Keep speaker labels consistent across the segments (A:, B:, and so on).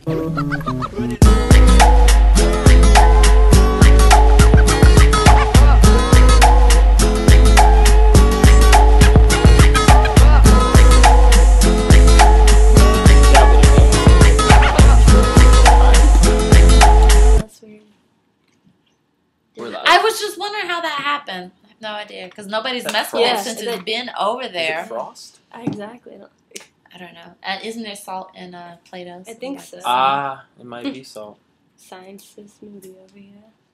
A: I was just wondering how that happened. I have no idea because nobody's messed with it since it's been over there.
B: Is it frost?
C: Exactly.
A: I don't know. And isn't there salt in Play-Doh?
C: I think so.
B: It might be salt.
C: Science movie over here.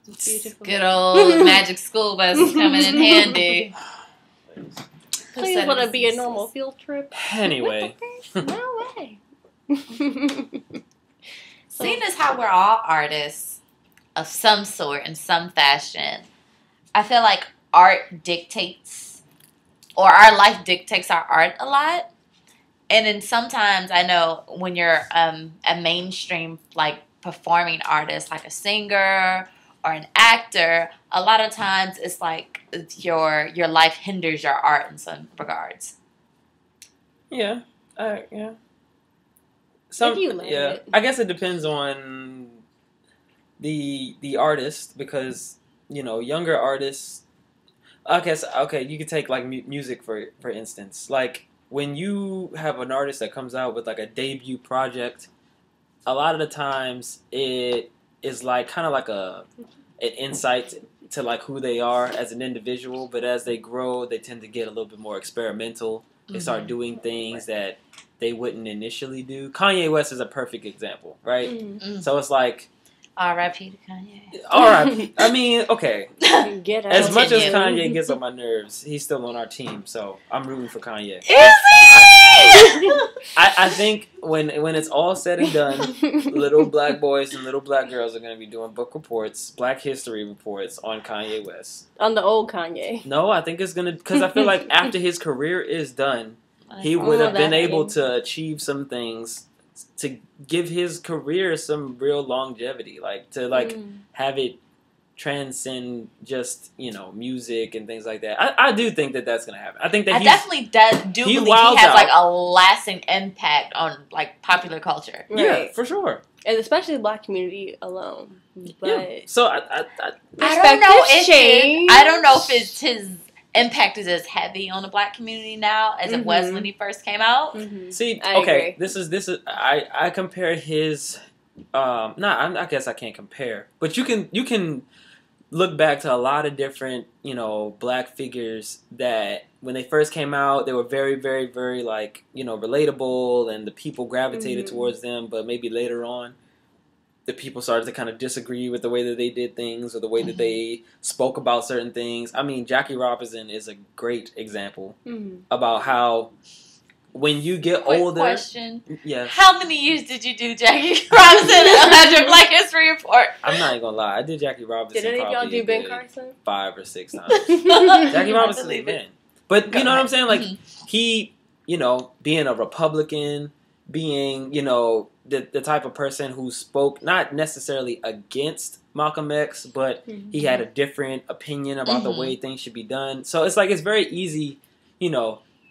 C: It's beautiful.
A: Good old magic school bus is coming in handy.
C: Please let it be a normal field trip.
B: Anyway.
C: No way.
A: Seeing as how we're all artists of some sort in some fashion, I feel like art dictates, or our life dictates our art a lot. And then sometimes I know when you're a mainstream like performing artist, like a singer or an actor, a lot of times it's like your life hinders your art in some regards.
B: Yeah, yeah.
C: If you learn it.
B: I guess it depends on the artist because younger artists. I guess you could take like music for instance, like. When you have an artist that comes out with like a debut project, a lot of the times it is like kind of like an insight to like who they are as an individual. But as they grow, they tend to get a little bit more experimental. They start doing things that they wouldn't initially do. Kanye West is a perfect example, right?
C: Mm-hmm.
B: So it's like
A: R.I.P. to Kanye.
B: R.I.P. I mean, okay. As much as
A: Continue.
B: Kanye gets on my nerves, he's still on our team, so I'm rooting for Kanye.
A: Is he?
B: I think when it's all said and done, little black boys and little black girls are going to be doing book reports, Black History reports on Kanye West.
C: On the old Kanye.
B: No, I think it's going to... Because I feel like after his career is done, he would have been able to achieve some things to give his career some real longevity, like to have it transcend just music and things like that. I do think that's gonna happen. I think that
A: I definitely do believe he has like a lasting impact on like popular culture.
C: Right.
B: Yeah, for sure,
C: and especially the black community alone. But
B: yeah. So I
A: don't know if his impact is as heavy on the black community now as it was when he first came out.
C: Mm-hmm.
B: See,
C: I
B: okay,
C: agree.
B: this is I compare his I guess I can't compare, but you can look back to a lot of different black figures that when they first came out they were very very very like relatable and the people gravitated towards them, but maybe later on the people started to kind of disagree with the way that they did things or the way that they spoke about certain things. I mean, Jackie Robinson is a great example about how when you get older...
A: Question.
B: Yes.
A: How many years did you do Jackie Robinson on your Black History Report?
B: I'm not even going to lie. I did Jackie Robinson
C: Did any of y'all
B: probably
C: do Ben Carson?
B: 5 or 6 times. Jackie Robinson is man. But you know what I'm saying? Like, he, being a Republican, being, the type of person who spoke not necessarily against Malcolm X, but he had a different opinion about the way things should be done. So it's like it's very easy,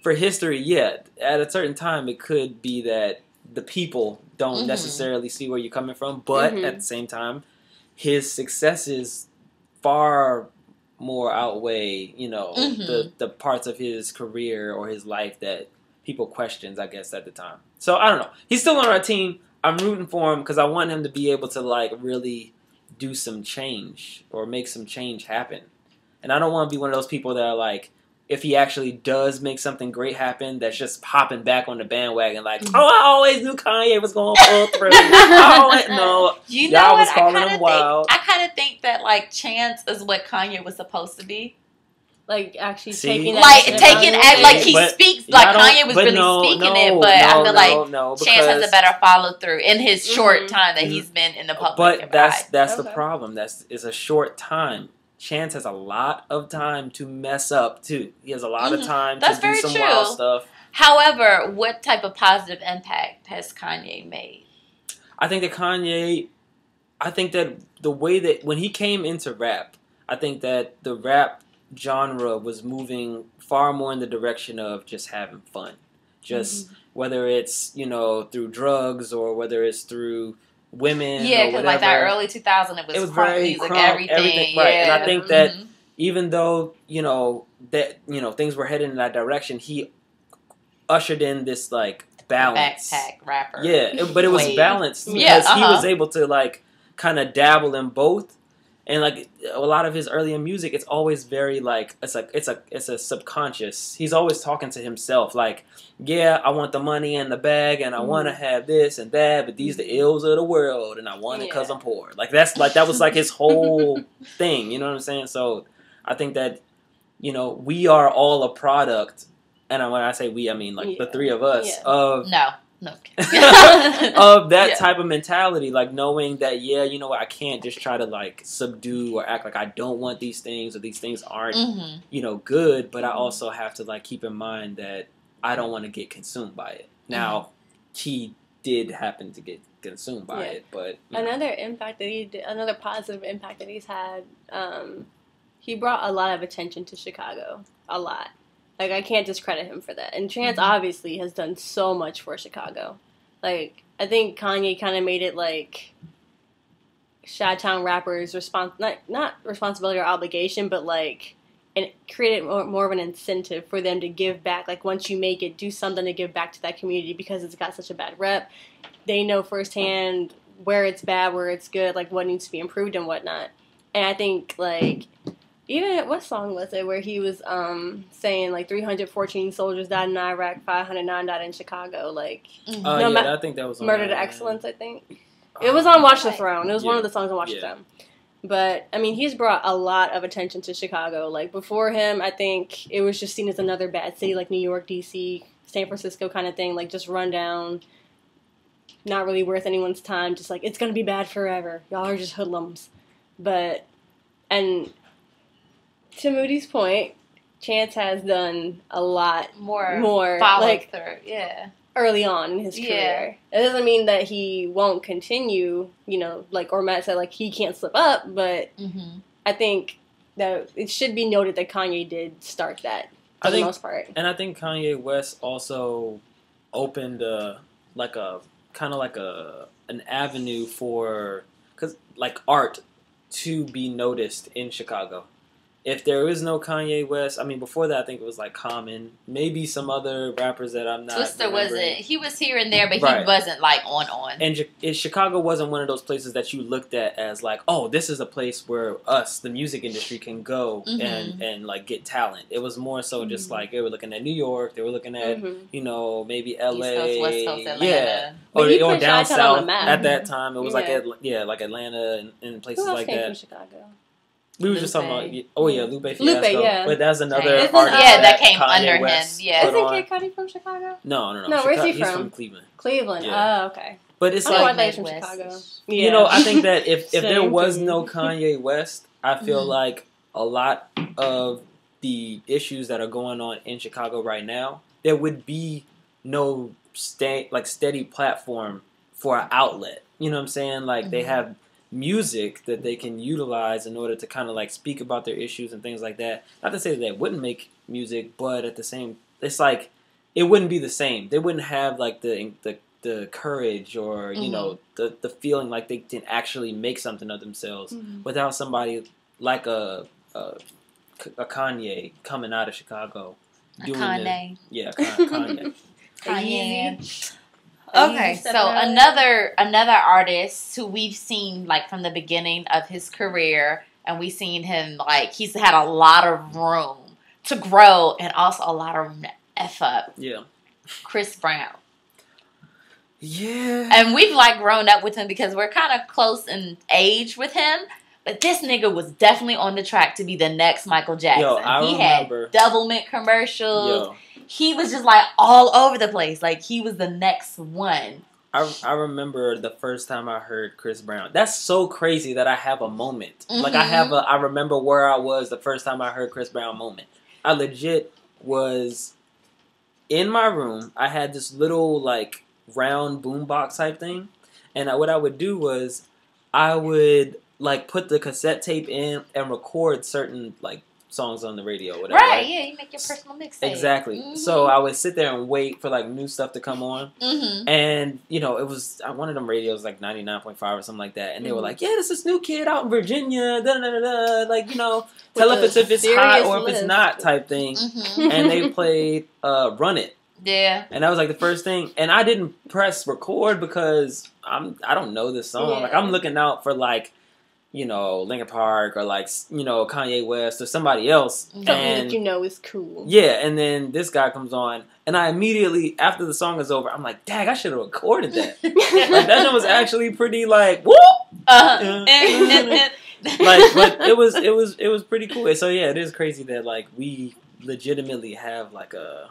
B: for history, at a certain time it could be that the people don't necessarily see where you're coming from, but at the same time, his successes far more outweigh, the parts of his career or his life that people questioned, I guess, at the time. So I don't know. He's still on our team. I'm rooting for him because I want him to be able to like really do some change or make some change happen. And I don't want to be one of those people that are like, if he actually does make something great happen, that's just popping back on the bandwagon like, I always knew Kanye was going to pull through. No,
A: you know
B: y'all was
A: what?
B: calling him wild.
A: I kind of think that like Chance is what Kanye was supposed to be.
C: Like actually
A: taking
C: like
A: he speaks like Kanye was really speaking it, but I feel like Chance has a better follow through in his short time that he's been in the public.
B: But that's the problem. It's a short time. Chance has a lot of time to mess up too. He has a lot of time to do some wild stuff.
A: However, what type of positive impact has Kanye made?
B: I think that the way that when he came into rap, I think that the rap genre was moving far more in the direction of just having fun. Just whether it's, through drugs or whether it's through women.
A: Yeah,
B: because
A: like that early 2000, it was crunk
B: very
A: music,
B: crunk,
A: everything.
B: right?
A: Yeah.
B: And I think that even though things were heading in that direction, he ushered in this like balance.
A: Backpack rapper.
B: Yeah, but it was balanced because he was able to like kind of dabble in both. And like a lot of his earlier music, it's always very like it's a subconscious. He's always talking to himself, like, yeah, I want the money and the bag, and I want to have this and that, but these the ills of the world, and I want it because I'm poor. Like that was like his whole thing. You know what I'm saying? So I think that we are all a product, and when I say we, I mean like the three of us of of that type of mentality, like knowing that I can't just try to like subdue or act like I don't want these things or these things aren't good, but I also have to like keep in mind that I don't want to get consumed by it. Now he did happen to get consumed by it, but
C: another positive impact that he's had, he brought a lot of attention to Chicago, a lot. Like, I can't discredit him for that. And Chance obviously has done so much for Chicago. Like, I think Kanye kind of made it like Chi-Town rappers not responsibility or obligation, but like, and it created more of an incentive for them to give back. Like, once you make it, do something to give back to that community because it's got such a bad rep. They know firsthand where it's bad, where it's good, like what needs to be improved and whatnot. And I think like, even, what song was it where he was saying, like, 314 soldiers died in Iraq, 509 died in Chicago, like...
B: I think that was on
C: Murder to Excellence, I think. It was on Watch the Throne. It was one of the songs on Watch the Throne. But, I mean, he's brought a lot of attention to Chicago. Like, before him, I think it was just seen as another bad city, like New York, D.C., San Francisco kind of thing. Like, just run down, not really worth anyone's time. Just like, it's going to be bad forever. Y'all are just hoodlums. But, and... to Moody's point, Chance has done a lot more like early on in his career. It doesn't mean that he won't continue, like or Matt said, like he can't slip up, but I think that it should be noted that Kanye did start that for the most part.
B: And I think Kanye West also opened an avenue for art to be noticed in Chicago. If there is no Kanye West, I mean, before that, I think it was like Common, maybe some other rappers that I'm not.
A: Twister wasn't. He was here and there, but he wasn't like on.
B: And Chicago wasn't one of those places that you looked at as like, oh, this is a place where us, the music industry, can go and like get talent. It was more so just like they were looking at New York, they were looking at maybe L.A.,
A: East Coast, West Coast, Atlanta,
B: or down south at that time. It was like Atlanta and places like that.
C: From Chicago.
B: We were just talking about, Lupe Fiasco.
C: Lupe, yeah.
B: But that's another artist
A: that came
B: Kanye
A: under
B: West
A: him. Yeah.
C: Isn't Kid Cudi from Chicago?
B: No.
C: No, where's he from?
B: He's from Cleveland.
C: Cleveland.
B: Yeah.
C: Oh, okay.
B: But it's
C: like he's from Chicago.
B: Yeah. I think that if there was no Kanye West, I feel like a lot of the issues that are going on in Chicago right now, there would be no steady platform for an outlet. You know what I'm saying? Like they have music that they can utilize in order to kind of like speak about their issues and things like that. Not to say that they wouldn't make music, but at the same, it's like it wouldn't be the same. They wouldn't have like the courage or the feeling like they can actually make something of themselves without somebody like a Kanye coming out of Chicago doing Kanye.
A: Kanye. Okay, so another artist who we've seen like from the beginning of his career, and we've seen him like he's had a lot of room to grow and also a lot of room to F up.
B: Yeah.
A: Chris Brown.
B: Yeah.
A: And we've like grown up with him because we're kind of close in age with him. But this nigga was definitely on the track to be the next Michael Jackson. He
B: remember.
A: Had Double Mint commercials. He was just like all over the place. Like he was the next one.
B: I remember the first time I heard Chris Brown. That's so crazy that I have a moment. Like I remember where I was the first time I heard Chris Brown moment. I legit was in my room. I had this little like round boombox type thing. And what I would do was I would like put the cassette tape in and record certain like songs on the radio, whatever.
A: Right? Yeah, you make your personal mixtape.
B: Exactly.
A: Mm-hmm.
B: So I would sit there and wait for like new stuff to come on,
A: Mm-hmm.
B: and it was one of them radios like 99.5 or something like that, and they were like, "Yeah, this is new kid out in Virginia, da da da da," like tell us if it's hot or if it's not type thing,
A: Mm-hmm.
B: and they played "Run It."
A: Yeah.
B: And that was like the first thing, and I didn't press record because I don't know this song.
C: Yeah.
B: Like I'm looking out for like Linkin Park or like Kanye West or somebody else,
C: Something
B: and
C: that is cool.
B: yeah. And then this guy comes on, and I immediately after the song is over, I'm like, dang, I should have recorded that. Like that was actually pretty like whoop. Like, but it was pretty cool. So yeah, it is crazy that like we legitimately have like a.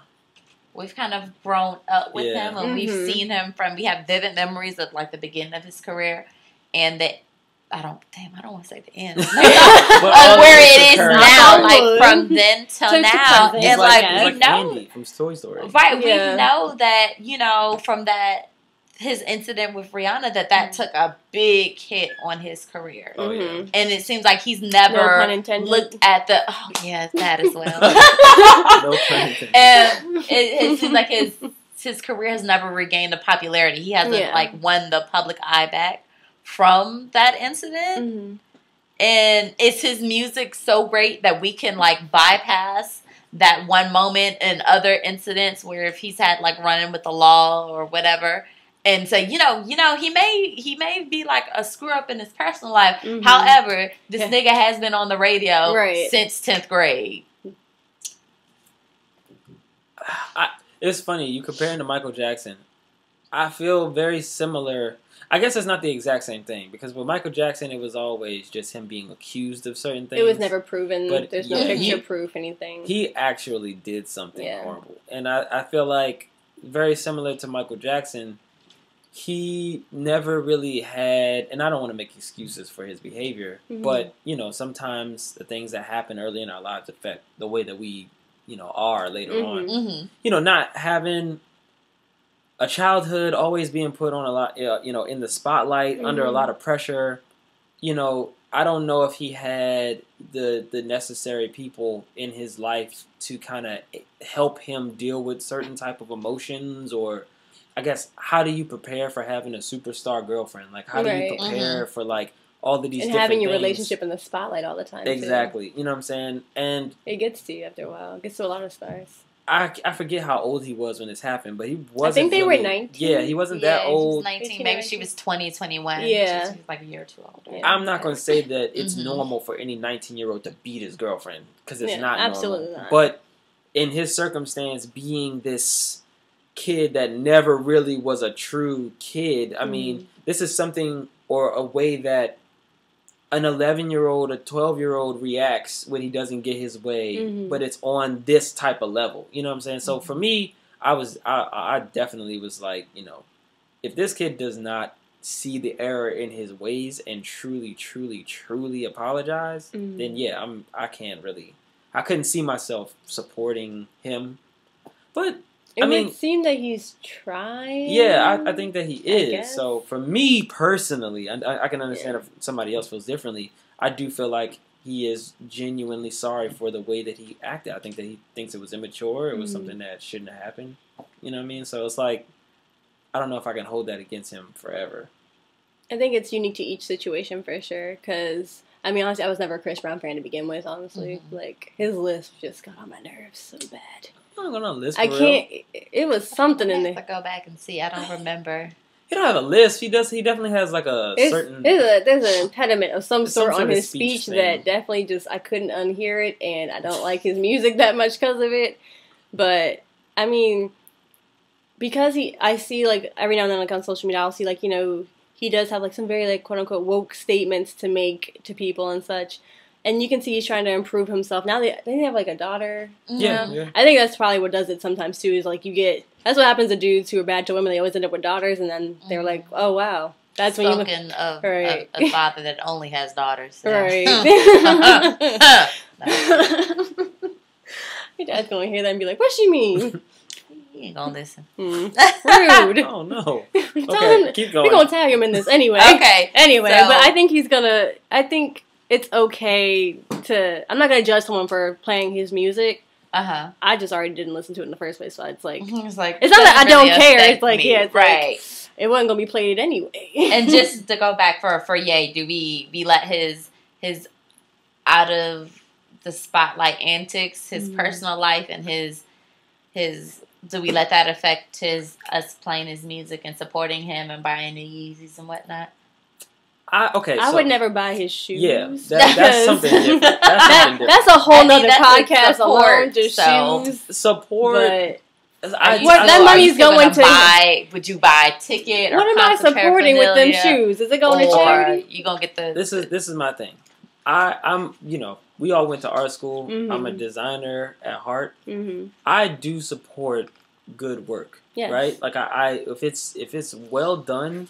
A: We've kind of grown up with him, and we've
C: Mm-hmm.
A: seen him we have vivid memories of like the beginning of his career, and I don't want to say the end, of where it is now, like from then till now,
C: present.
A: and
B: Like
A: we know,
B: Andy from Toy Story,
A: right?
C: Yeah.
A: We know that from his incident with Rihanna that took a big hit on his career.
B: Oh, yeah.
C: Mm-hmm.
A: And it seems like he's
C: No
A: never
C: pun intended.
A: looked at the that as well.
B: No pun intended.
A: And it seems like his career has never regained the popularity. He hasn't like won the public eye back from that incident.
C: Mm-hmm.
A: And is his music so great that we can like bypass that one moment and other incidents where if he's had like running with the law or whatever, and say, he may be like a screw up in his personal life.
C: Mm-hmm.
A: However, this nigga has been on the radio
C: Right.
A: since 10th grade.
B: It's funny you comparing to Michael Jackson. I feel very similar. I guess it's not the exact same thing because with Michael Jackson, it was always just him being accused of certain things.
C: It was never proven.
B: But
C: There's no picture proof anything.
B: He actually did something horrible, and I feel like very similar to Michael Jackson. He never really had, and I don't want to make excuses for his behavior, but sometimes the things that happen early in our lives affect the way that we are later on.
A: Mm-hmm.
B: Not having a childhood, always being put on a lot, in the spotlight, under a lot of pressure. I don't know if he had the necessary people in his life to kind of help him deal with certain type of emotions, or I guess how do you prepare for having a superstar girlfriend? Like how do you prepare for like all of these
C: and
B: different
C: having your
B: things?
C: relationship in the spotlight all the time?
B: Exactly.
C: Too.
B: You know what I'm saying? And
C: it gets to you after a while. It gets to a lot of stars.
B: I forget how old he was when this happened, but he wasn't.
C: I think they
B: really,
C: were 19.
B: Yeah, he wasn't that old.
A: He was 19. Maybe she was 20, 21.
C: Yeah.
A: She was like a year or two older.
C: Yeah.
B: I'm not going to say that it's normal for any 19-year-old to beat his girlfriend, because it's not
C: absolutely
B: normal.
C: Not.
B: But in his circumstance, being this kid that never really was a true kid, I mean, this is something or a way that an 11-year-old, a 12-year-old reacts when he doesn't get his way, but it's on this type of level. You know what I'm saying? So for me, I definitely was like, if this kid does not see the error in his ways and truly, truly, truly apologize, then yeah, I couldn't see myself supporting him. But
C: It would seem that he's trying.
B: Yeah, I think that he is.
C: guess.
B: So for me personally, I can understand if somebody else feels differently. I do feel like he is genuinely sorry for the way that he acted. I think that he thinks it was immature. It was something that shouldn't have happened. You know what I mean? So it's like, I don't know if I can hold that against him forever.
C: I think it's unique to each situation for sure. Because, I mean, honestly, I was never a Chris Brown fan to begin with, honestly. Like, his lisp just got on my nerves so bad.
B: I'm not gonna list.
C: I can't. It was something in there.
A: I go back and see. I don't remember.
B: He don't have a list. He does. He definitely has like a certain.
C: There's an impediment of some sort
B: some
C: on
B: sort of
C: his
B: speech
C: speech
B: thing.
C: that definitely just I couldn't unhear it, and I don't like his music that much because of it. But I mean, because I see like every now and then like on social media, I'll see like he does have like some very like quote unquote woke statements to make to people and such. And you can see he's trying to improve himself. Now they have like a daughter.
B: Yeah.
C: I think that's probably what does it sometimes too. Is like that's what happens to dudes who are bad to women. They always end up with daughters, and then they're like, oh wow, that's when
A: Spoken of a father that only has daughters.
C: Right. Your dad's gonna hear that and be like, "What she mean?"
A: He ain't gonna listen.
C: Rude.
B: Oh no. Okay, keep going.
C: We're gonna tag him in this anyway.
A: Okay.
C: Anyway,
A: So-
C: but I think he's gonna. I think it's okay to. I'm not gonna judge someone for playing his music. I just already didn't listen to it in the first place, so it's like it's not that I don't care. It's like it's right. Like, it wasn't gonna be played anyway.
A: And just to go back for Ye, do we let his out of the spotlight antics, his personal life, and his do we let that affect us playing his music and supporting him and buying the Yeezys and whatnot?
C: I would never buy his shoes.
B: Yeah, that's something different.
C: That's a whole nother podcast alone. Just shoes
B: support.
C: But that money's going to
A: would you buy a ticket?
C: What am I supporting with them shoes? Is it going to charity?
A: You gonna get the?
B: This is my thing. I'm we all went to art school. Mm-hmm. I'm a designer at heart. Mm-hmm. I do support good work. Yes. Right? Like if it's well done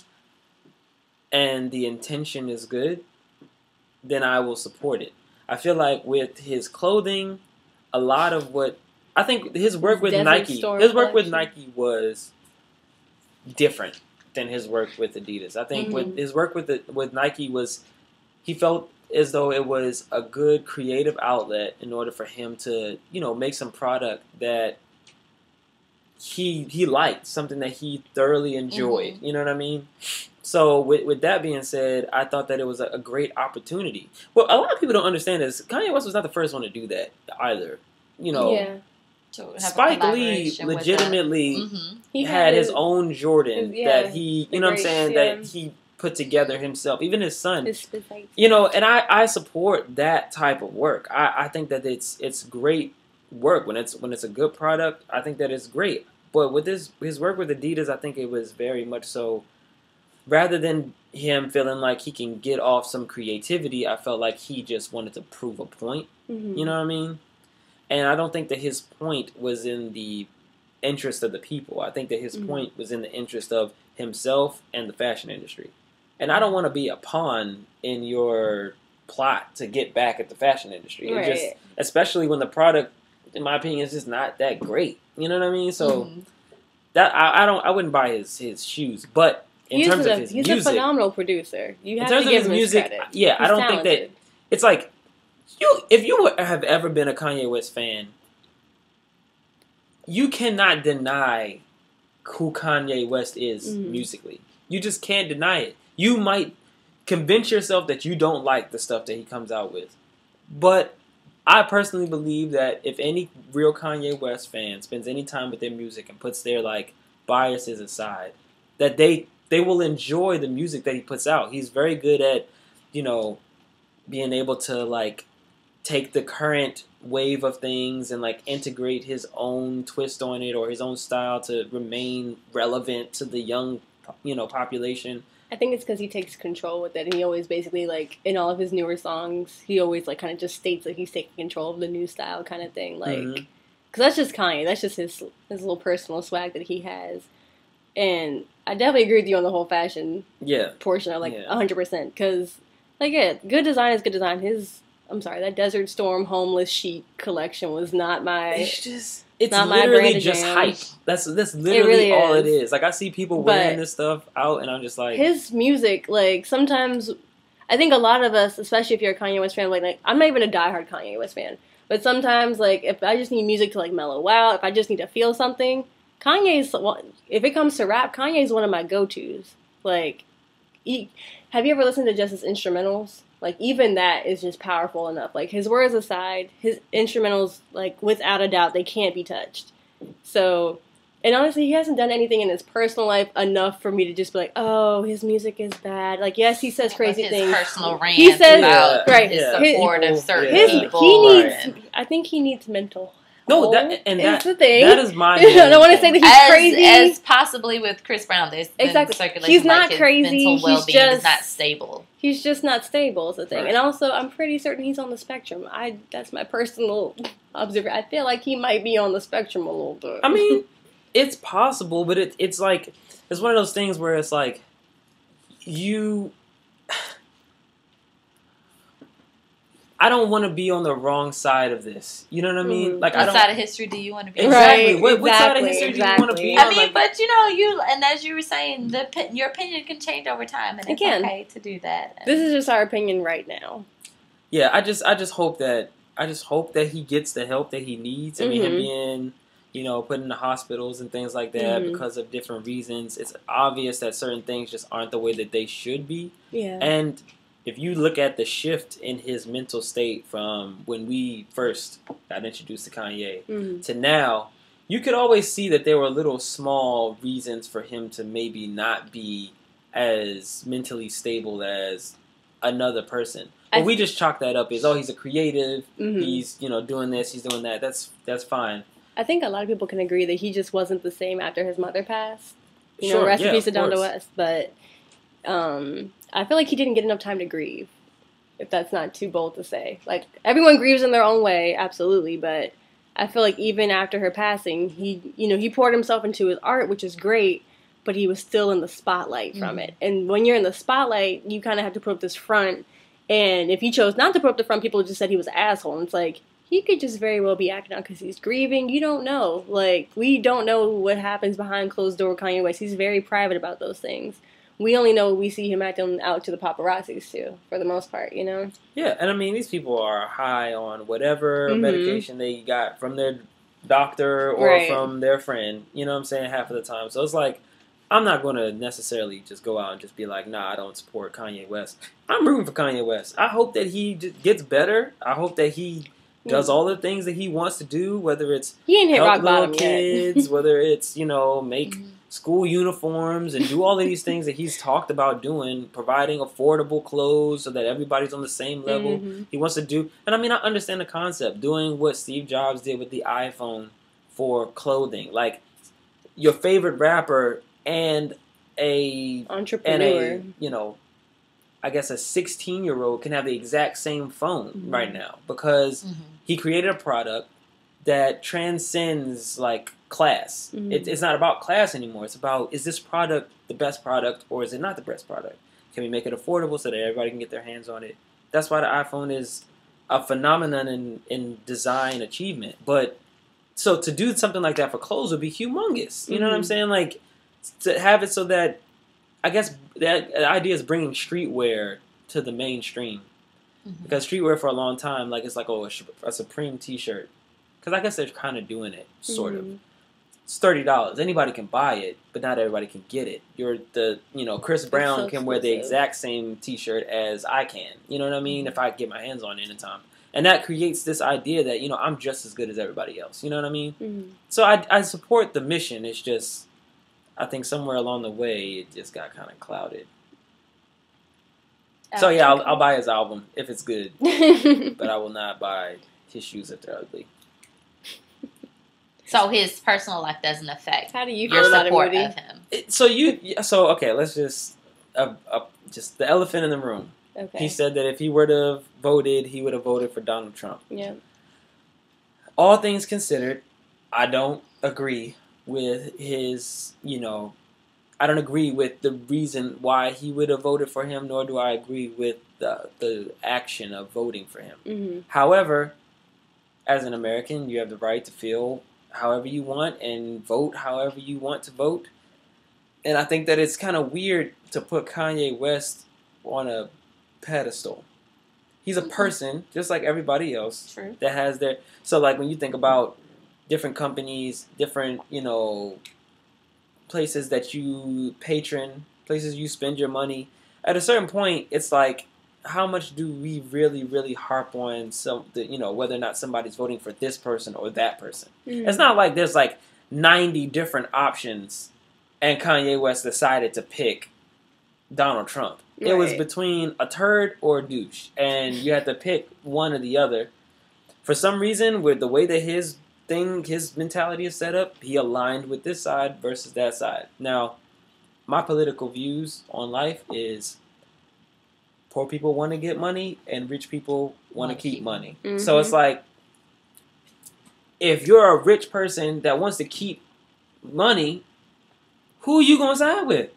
B: and the intention is good, then I will support it. I feel like with his clothing, a lot of what I think his work with Nike was different than his work with Adidas. I think with his work with Nike he felt as though it was a good creative outlet in order for him to, make some product that he liked, something that he thoroughly enjoyed. You know what I mean? So with that being said, I thought that it was a great opportunity. Well, a lot of people don't understand this. Kanye West was not the first one to do that either.
C: Yeah.
B: Spike Lee legitimately he had his own Jordan that he, that he put together himself, even his son. And I support that type of work. I think that it's great work when it's a good product. I think that it's great. But with his work with Adidas, I think it was very much so. Rather than him feeling like he can get off some creativity, I felt like he just wanted to prove a point. You know what I mean? And I don't think that his point was in the interest of the people. I think that his point was in the interest of himself and the fashion industry. And I don't want to be a pawn in your plot to get back at the fashion industry. Right. Especially when the product, in my opinion, is just not that great. You know what I mean? So that I wouldn't buy his shoes, but in terms of his music,
C: he's a phenomenal producer. You have to give him his credit.
B: Yeah, I don't think that it's like if you have ever been a Kanye West fan, you cannot deny who Kanye West is musically. You just can't deny it. You might convince yourself that you don't like the stuff that he comes out with, but I personally believe that if any real Kanye West fan spends any time with their music and puts their biases aside, that they will enjoy the music that he puts out. He's very good at, being able to take the current wave of things and integrate his own twist on it or his own style to remain relevant to the young, population.
C: I think it's because he takes control with it, and he always basically, in all of his newer songs, he always, kind of just states that he's taking control of the new style kind of thing, because that's just Kanye. That's just his little personal swag that he has. And I definitely agree with you on the whole fashion portion of, 100%, because, good design is good design. That Desert Storm Homeless Chic collection was not my...
B: It's not literally just hype. That's literally really all it is. I see people wearing this stuff out, and I'm just like...
C: His music, sometimes... I think a lot of us, especially if you're a Kanye West fan, I'm not even a diehard Kanye West fan, but sometimes, if I just need music to, mellow out, if I just need to feel something, if it comes to rap, Kanye's one of my go-tos. Have you ever listened to just his instrumentals? Even that is just powerful enough. His words aside, his instrumentals, without a doubt, they can't be touched. So, and honestly, he hasn't done anything in his personal life enough for me to just be like, oh, his music is bad. Yes, he says crazy things.
A: His personal rant he says, about his support of certain people.
C: I think he needs mental
B: No, that's the thing. That is my.
C: I don't want to say that he's crazy.
A: As possibly with Chris Brown, there's circulation.
C: He's not crazy.
A: Mental well-being is not stable.
C: He's just not stable. Is the thing, and also I'm pretty certain he's on the spectrum. That's my personal observation. I feel like he might be on the spectrum a little bit.
B: I mean, it's possible, but it's one of those things where it's you. I don't want to be on the wrong side of this. You know what I mean?
A: What side of history do you want to be on?
B: Exactly. What side of history do you want to be on?
A: I mean, but and as you were saying, your opinion can change over time, and it's okay to do that.
C: This is just our opinion right now.
B: Yeah, I just hope that he gets the help that he needs. I mean, him being, put in the hospitals and things like that because of different reasons. It's obvious that certain things just aren't the way that they should be.
C: Yeah.
B: And if you look at the shift in his mental state from when we first got introduced to Kanye to now, you could always see that there were little small reasons for him to maybe not be as mentally stable as another person. But we just chalk that up as, he's a creative, he's, doing this, he's doing that. That's fine.
C: I think a lot of people can agree that he just wasn't the same after his mother passed. Rest in peace to Donda West. But I feel like he didn't get enough time to grieve, if that's not too bold to say. Like, everyone grieves in their own way, absolutely, but I feel like even after her passing, he poured himself into his art, which is great, but he was still in the spotlight from it. And when you're in the spotlight, you kind of have to put up this front. And if he chose not to put up the front, people just said he was an asshole. And it's like, he could just very well be acting out because he's grieving. You don't know. Like, we don't know what happens behind closed door with Kanye West. He's very private about those things. We only know we see him acting out to the paparazzis, too, for the most part, Yeah,
B: and I mean, these people are high on whatever medication they got from their doctor or from their friend, you know what I'm saying, half of the time. So it's like, I'm not going to necessarily just go out and just be like, nah, I don't support Kanye West. I'm rooting for Kanye West. I hope that he just gets better. I hope that he does all the things that he wants to do, whether it's
C: he ain't hit
B: help
C: rock
B: little
C: bottom
B: kids,
C: yet.
B: whether it's, make school uniforms and do all of these things that he's talked about doing, providing affordable clothes so that everybody's on the same level. He wants to do, and I mean, I understand the concept, doing what Steve Jobs did with the iPhone for clothing. Like, your favorite rapper and
C: entrepreneur,
B: I guess a 16-year-old can have the exact same phone right now because he created a product that transcends like class. It's not about class anymore. It's about, is this product the best product or is it not the best product? Can we make it affordable so that everybody can get their hands on it? That's why the iPhone is a phenomenon in design achievement. But so to do something like that for clothes would be humongous. You know what I'm saying? Like, to have it so that, I guess that idea is bringing streetwear to the mainstream. Because streetwear for a long time, like, it's like, a Supreme t-shirt. Because I guess they're kind of doing it, sort of. It's $30. Anybody can buy it, but not everybody can get it. Chris Brown can wear the exact same t-shirt as I can. You know what I mean? If I get my hands on it in time. And that creates this idea that, I'm just as good as everybody else. You know what I mean? So I support the mission. It's just, I think somewhere along the way, it just got kind of clouded. So yeah, I'll buy his album if it's good. But I will not buy his shoes if they're ugly.
A: So his personal life doesn't affect
C: how do you
A: your
C: feel about
A: support
C: it,
A: of him.
B: Okay, let's just the elephant in the room.
C: Okay.
B: He said that if he were to have voted, he would have voted for Donald Trump.
C: Yeah.
B: All things considered, I don't agree with his, I don't agree with the reason why he would have voted for him, nor do I agree with the action of voting for him. However, as an American, you have the right to feel however you want and vote however you want to vote. And I think that it's kind of weird to put Kanye West on a pedestal. He's a person, just like everybody else, that has their... So, like, when you think about different companies, different, places that you patron, places you spend your money, at a certain point, it's like, how much do we really, really harp on whether or not somebody's voting for this person or that person? It's not like there's like 90 different options and Kanye West decided to pick Donald Trump. Right. It was between a turd or a douche, and you had to pick one or the other. For some reason, with the way that his mentality is set up, he aligned with this side versus that side. Now, my political views on life is... poor people want to get money, and rich people want to keep money. So it's like, if you're a rich person that wants to keep money, who are you going to side with?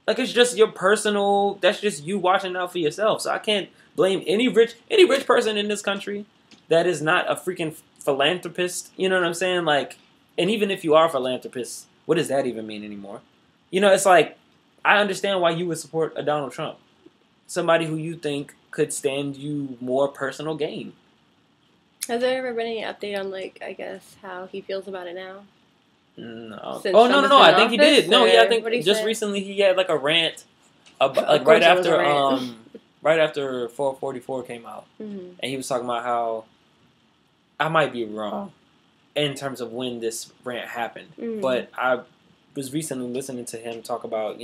B: Like, it's just your personal, that's just you watching out for yourself. So I can't blame any rich person in this country that is not a freaking philanthropist. You know what I'm saying? Like, and even if you are a philanthropist, what does that even mean anymore? It's like, I understand why you would support a Donald Trump. somebody who you think could stand you more personal gain.
C: Has there ever been any update on, like, I guess, how he feels about it now?
B: No.
C: Since
B: Oh, no. I think he did. No, yeah, I
C: what
B: think just
C: say?
B: recently he had like a rant, like
C: Of course it was a rant.
B: right after 444 came out, and he was talking about how I might be wrong in terms of when this rant happened, but I was recently listening to him talk about,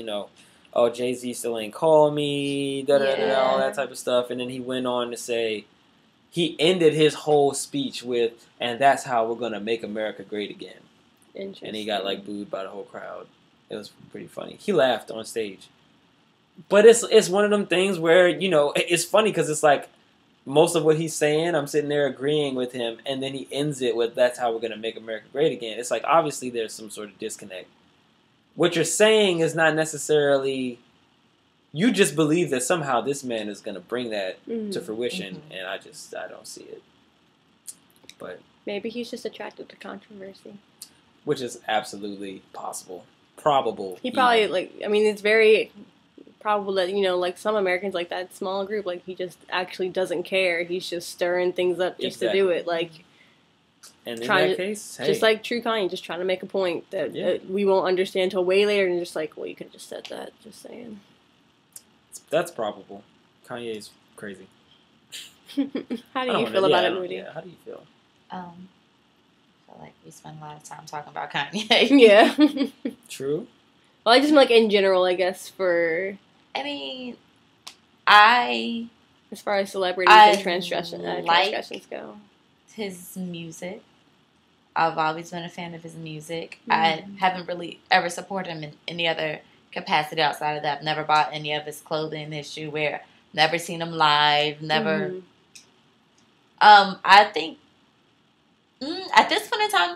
B: oh, Jay-Z still ain't call me, all that type of stuff, and then he went on to say he ended his whole speech with, and that's how we're gonna make America great again. And he got like booed by the whole crowd. It was pretty funny. He laughed on stage. But it's one of them things where, it's funny because it's like most of what he's saying, I'm sitting there agreeing with him, and then he ends it with, that's how we're going to make America great again. It's like, obviously there's some sort of disconnect. What you're saying is not necessarily, you just believe that somehow this man is going to bring that to fruition, and I don't see it. But
C: maybe he's just attracted to controversy.
B: Which is absolutely possible. Probable.
C: He probably, it's very probable that, like some Americans, like that small group, like he just actually doesn't care. He's just stirring things up just to do it. Like,
B: and in that case, hey.
C: Just like True Kanye, just trying to make a point that we won't understand until way later, and just like, well, you could have just said that. Just saying.
B: That's probable. Kanye's crazy.
C: How do you feel about it, Moody?
B: Yeah, how do you feel?
A: Like we spend a lot of time talking about Kanye.
C: Yeah.
B: True.
C: Well, I just mean like in general, I guess, for...
A: I mean,
C: as far as celebrities and transgressions go.
A: His music. I've always been a fan of his music. I haven't really ever supported him in any other capacity outside of that. I've never bought any of his clothing, his shoe wear. Never seen him live. Never... I think at this point in time,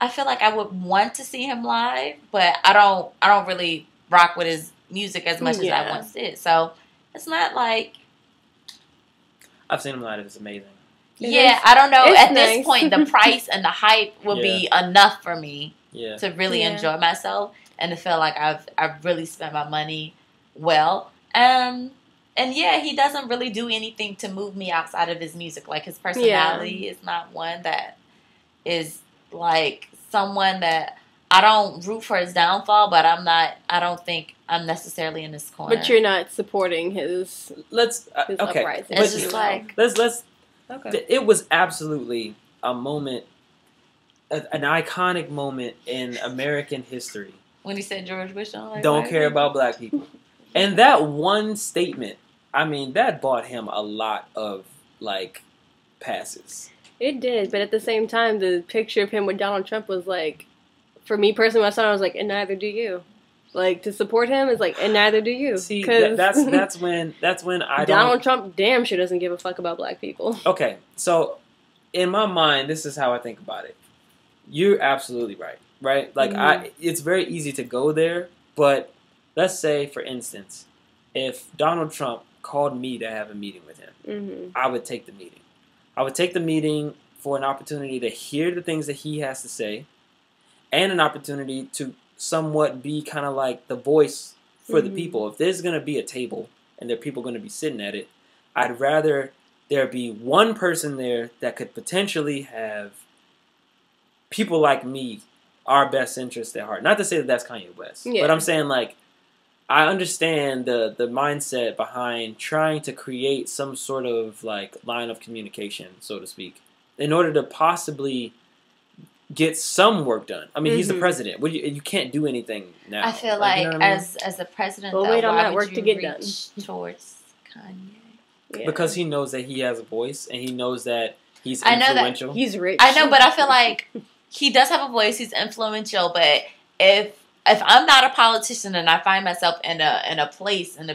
A: I feel like I would want to see him live, but I don't really rock with his music as much as I once did. So it's not like
B: I've seen him live. It's amazing.
A: I don't know. At this point, the price and the hype will be enough for me to really enjoy myself and to feel like I've really spent my money well. And he doesn't really do anything to move me outside of his music. Like his personality is not one that is like someone that I don't root for his downfall, but I don't think I'm necessarily in his corner.
C: But you're not supporting his uprising.
A: It's just like...
C: Okay.
B: It was absolutely a moment, an iconic moment in American history.
A: When he said George Bush
B: don't care about black people. And that one statement, I mean, that bought him a lot of, passes.
C: It did, but at the same time, the picture of him with Donald Trump was like, for me personally, my son, I was like, and neither do you. Like, to support him is like, and neither do you.
B: See, that's when
C: Donald Trump damn sure doesn't give a fuck about black people.
B: Okay, so in my mind, this is how I think about it. You're absolutely right? Like, it's very easy to go there, but let's say, for instance, if Donald Trump called me to have a meeting with him, I would take the meeting. I would take the meeting for an opportunity to hear the things that he has to say and an opportunity to somewhat be kind of like the voice for the people. If there's going to be a table and there are people going to be sitting at it, I'd rather there be one person there that could potentially have people like me, our best interest at heart. Not to say that that's Kanye West, but I'm saying I understand the mindset behind trying to create some sort of line of communication, so to speak, in order to possibly get some work done. I mean, he's the president. You can't do anything now.
A: I feel like, you know as the president,
C: wait on that work
A: to
C: get done
A: towards Kanye?
B: Because he knows that he has a voice and he knows that he's influential.
C: That he's rich.
A: I know, but I feel like he does have a voice. He's influential, but if I'm not a politician and I find myself in a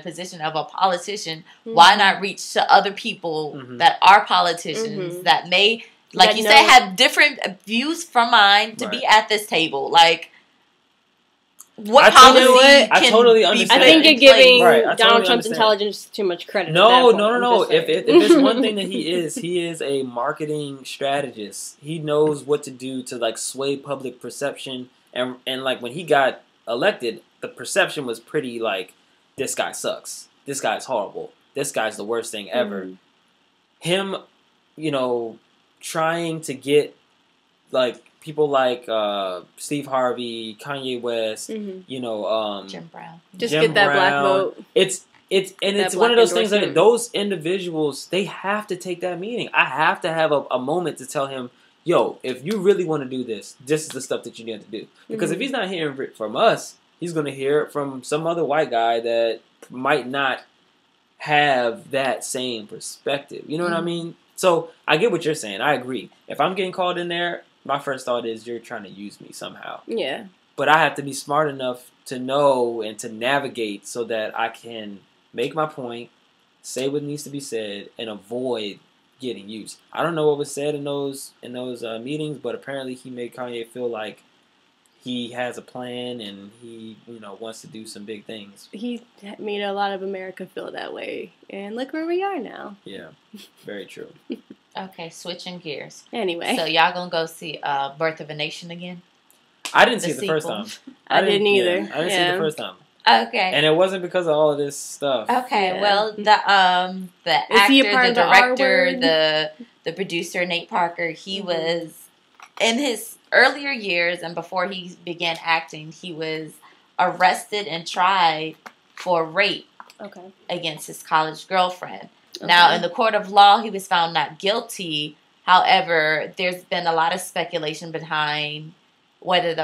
A: position of a politician, why not reach to other people that are politicians that may, like you say, have different views from mine to be at this table? Like, what policy
B: I totally understand.
C: I think you're giving Donald Trump's intelligence too much credit.
B: No. If there's one thing that he is a marketing strategist. He knows what to do to sway public perception. And when he got elected, the perception was pretty this guy sucks. This guy's horrible. this guy's the worst thing ever. Him, trying to get like people like Steve Harvey, Kanye West,
A: Jim Brown,
C: just get that black vote.
B: It's one of those things that those individuals, they have to take that meeting. I have to have a moment to tell him, yo, if you really want to do this is the stuff that you need to do. Because if he's not hearing it from us, he's going to hear it from some other white guy that might not have that same perspective. You know what I mean? So I get what you're saying. I agree. If I'm getting called in there, my first thought is you're trying to use me somehow.
C: Yeah.
B: But I have to be smart enough to know and to navigate so that I can make my point, say what needs to be said, and avoid getting used. I don't know what was said in those meetings, but apparently he made Kanye feel like he has a plan and he wants to do some big things. He
C: made a lot of America feel that way, and look where we are now.
B: Yeah, very true.
A: Okay, switching gears.
C: Anyway,
A: so y'all gonna go see Birth of a Nation again?
B: I didn't see it the first time.
C: I didn't either.
B: Yeah, I didn't see it the first time.
A: Okay.
B: And it wasn't because of all of this stuff.
A: Okay, well, the actor, the director, the producer, Nate Parker, he was, in his earlier years and before he began acting, he was arrested and tried for rape against his college girlfriend. Okay. Now, in the court of law, he was found not guilty. However, there's been a lot of speculation behind whether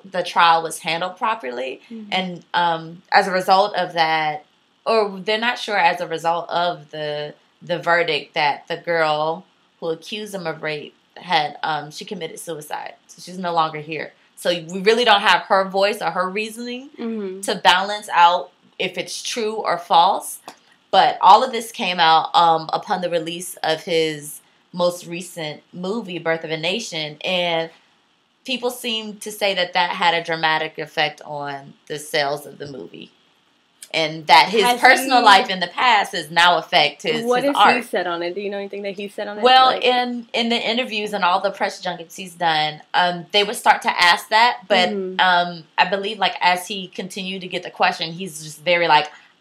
A: the trial was handled properly. And as a result of that, or they're not sure as a result of the verdict that the girl who accused him of rape had, she committed suicide. So she's no longer here. So we really don't have her voice or her reasoning to balance out if it's true or false. But all of this came out upon the release of his most recent movie, Birth of a Nation. And people seem to say that had a dramatic effect on the sales of the movie. And that his personal life in the past has now affected his art. What has
C: he said on it? Do you know anything that he said on it?
A: Well, in the interviews and all the press junkets he's done, they would start to ask that. But I believe as he continued to get the question, he's just very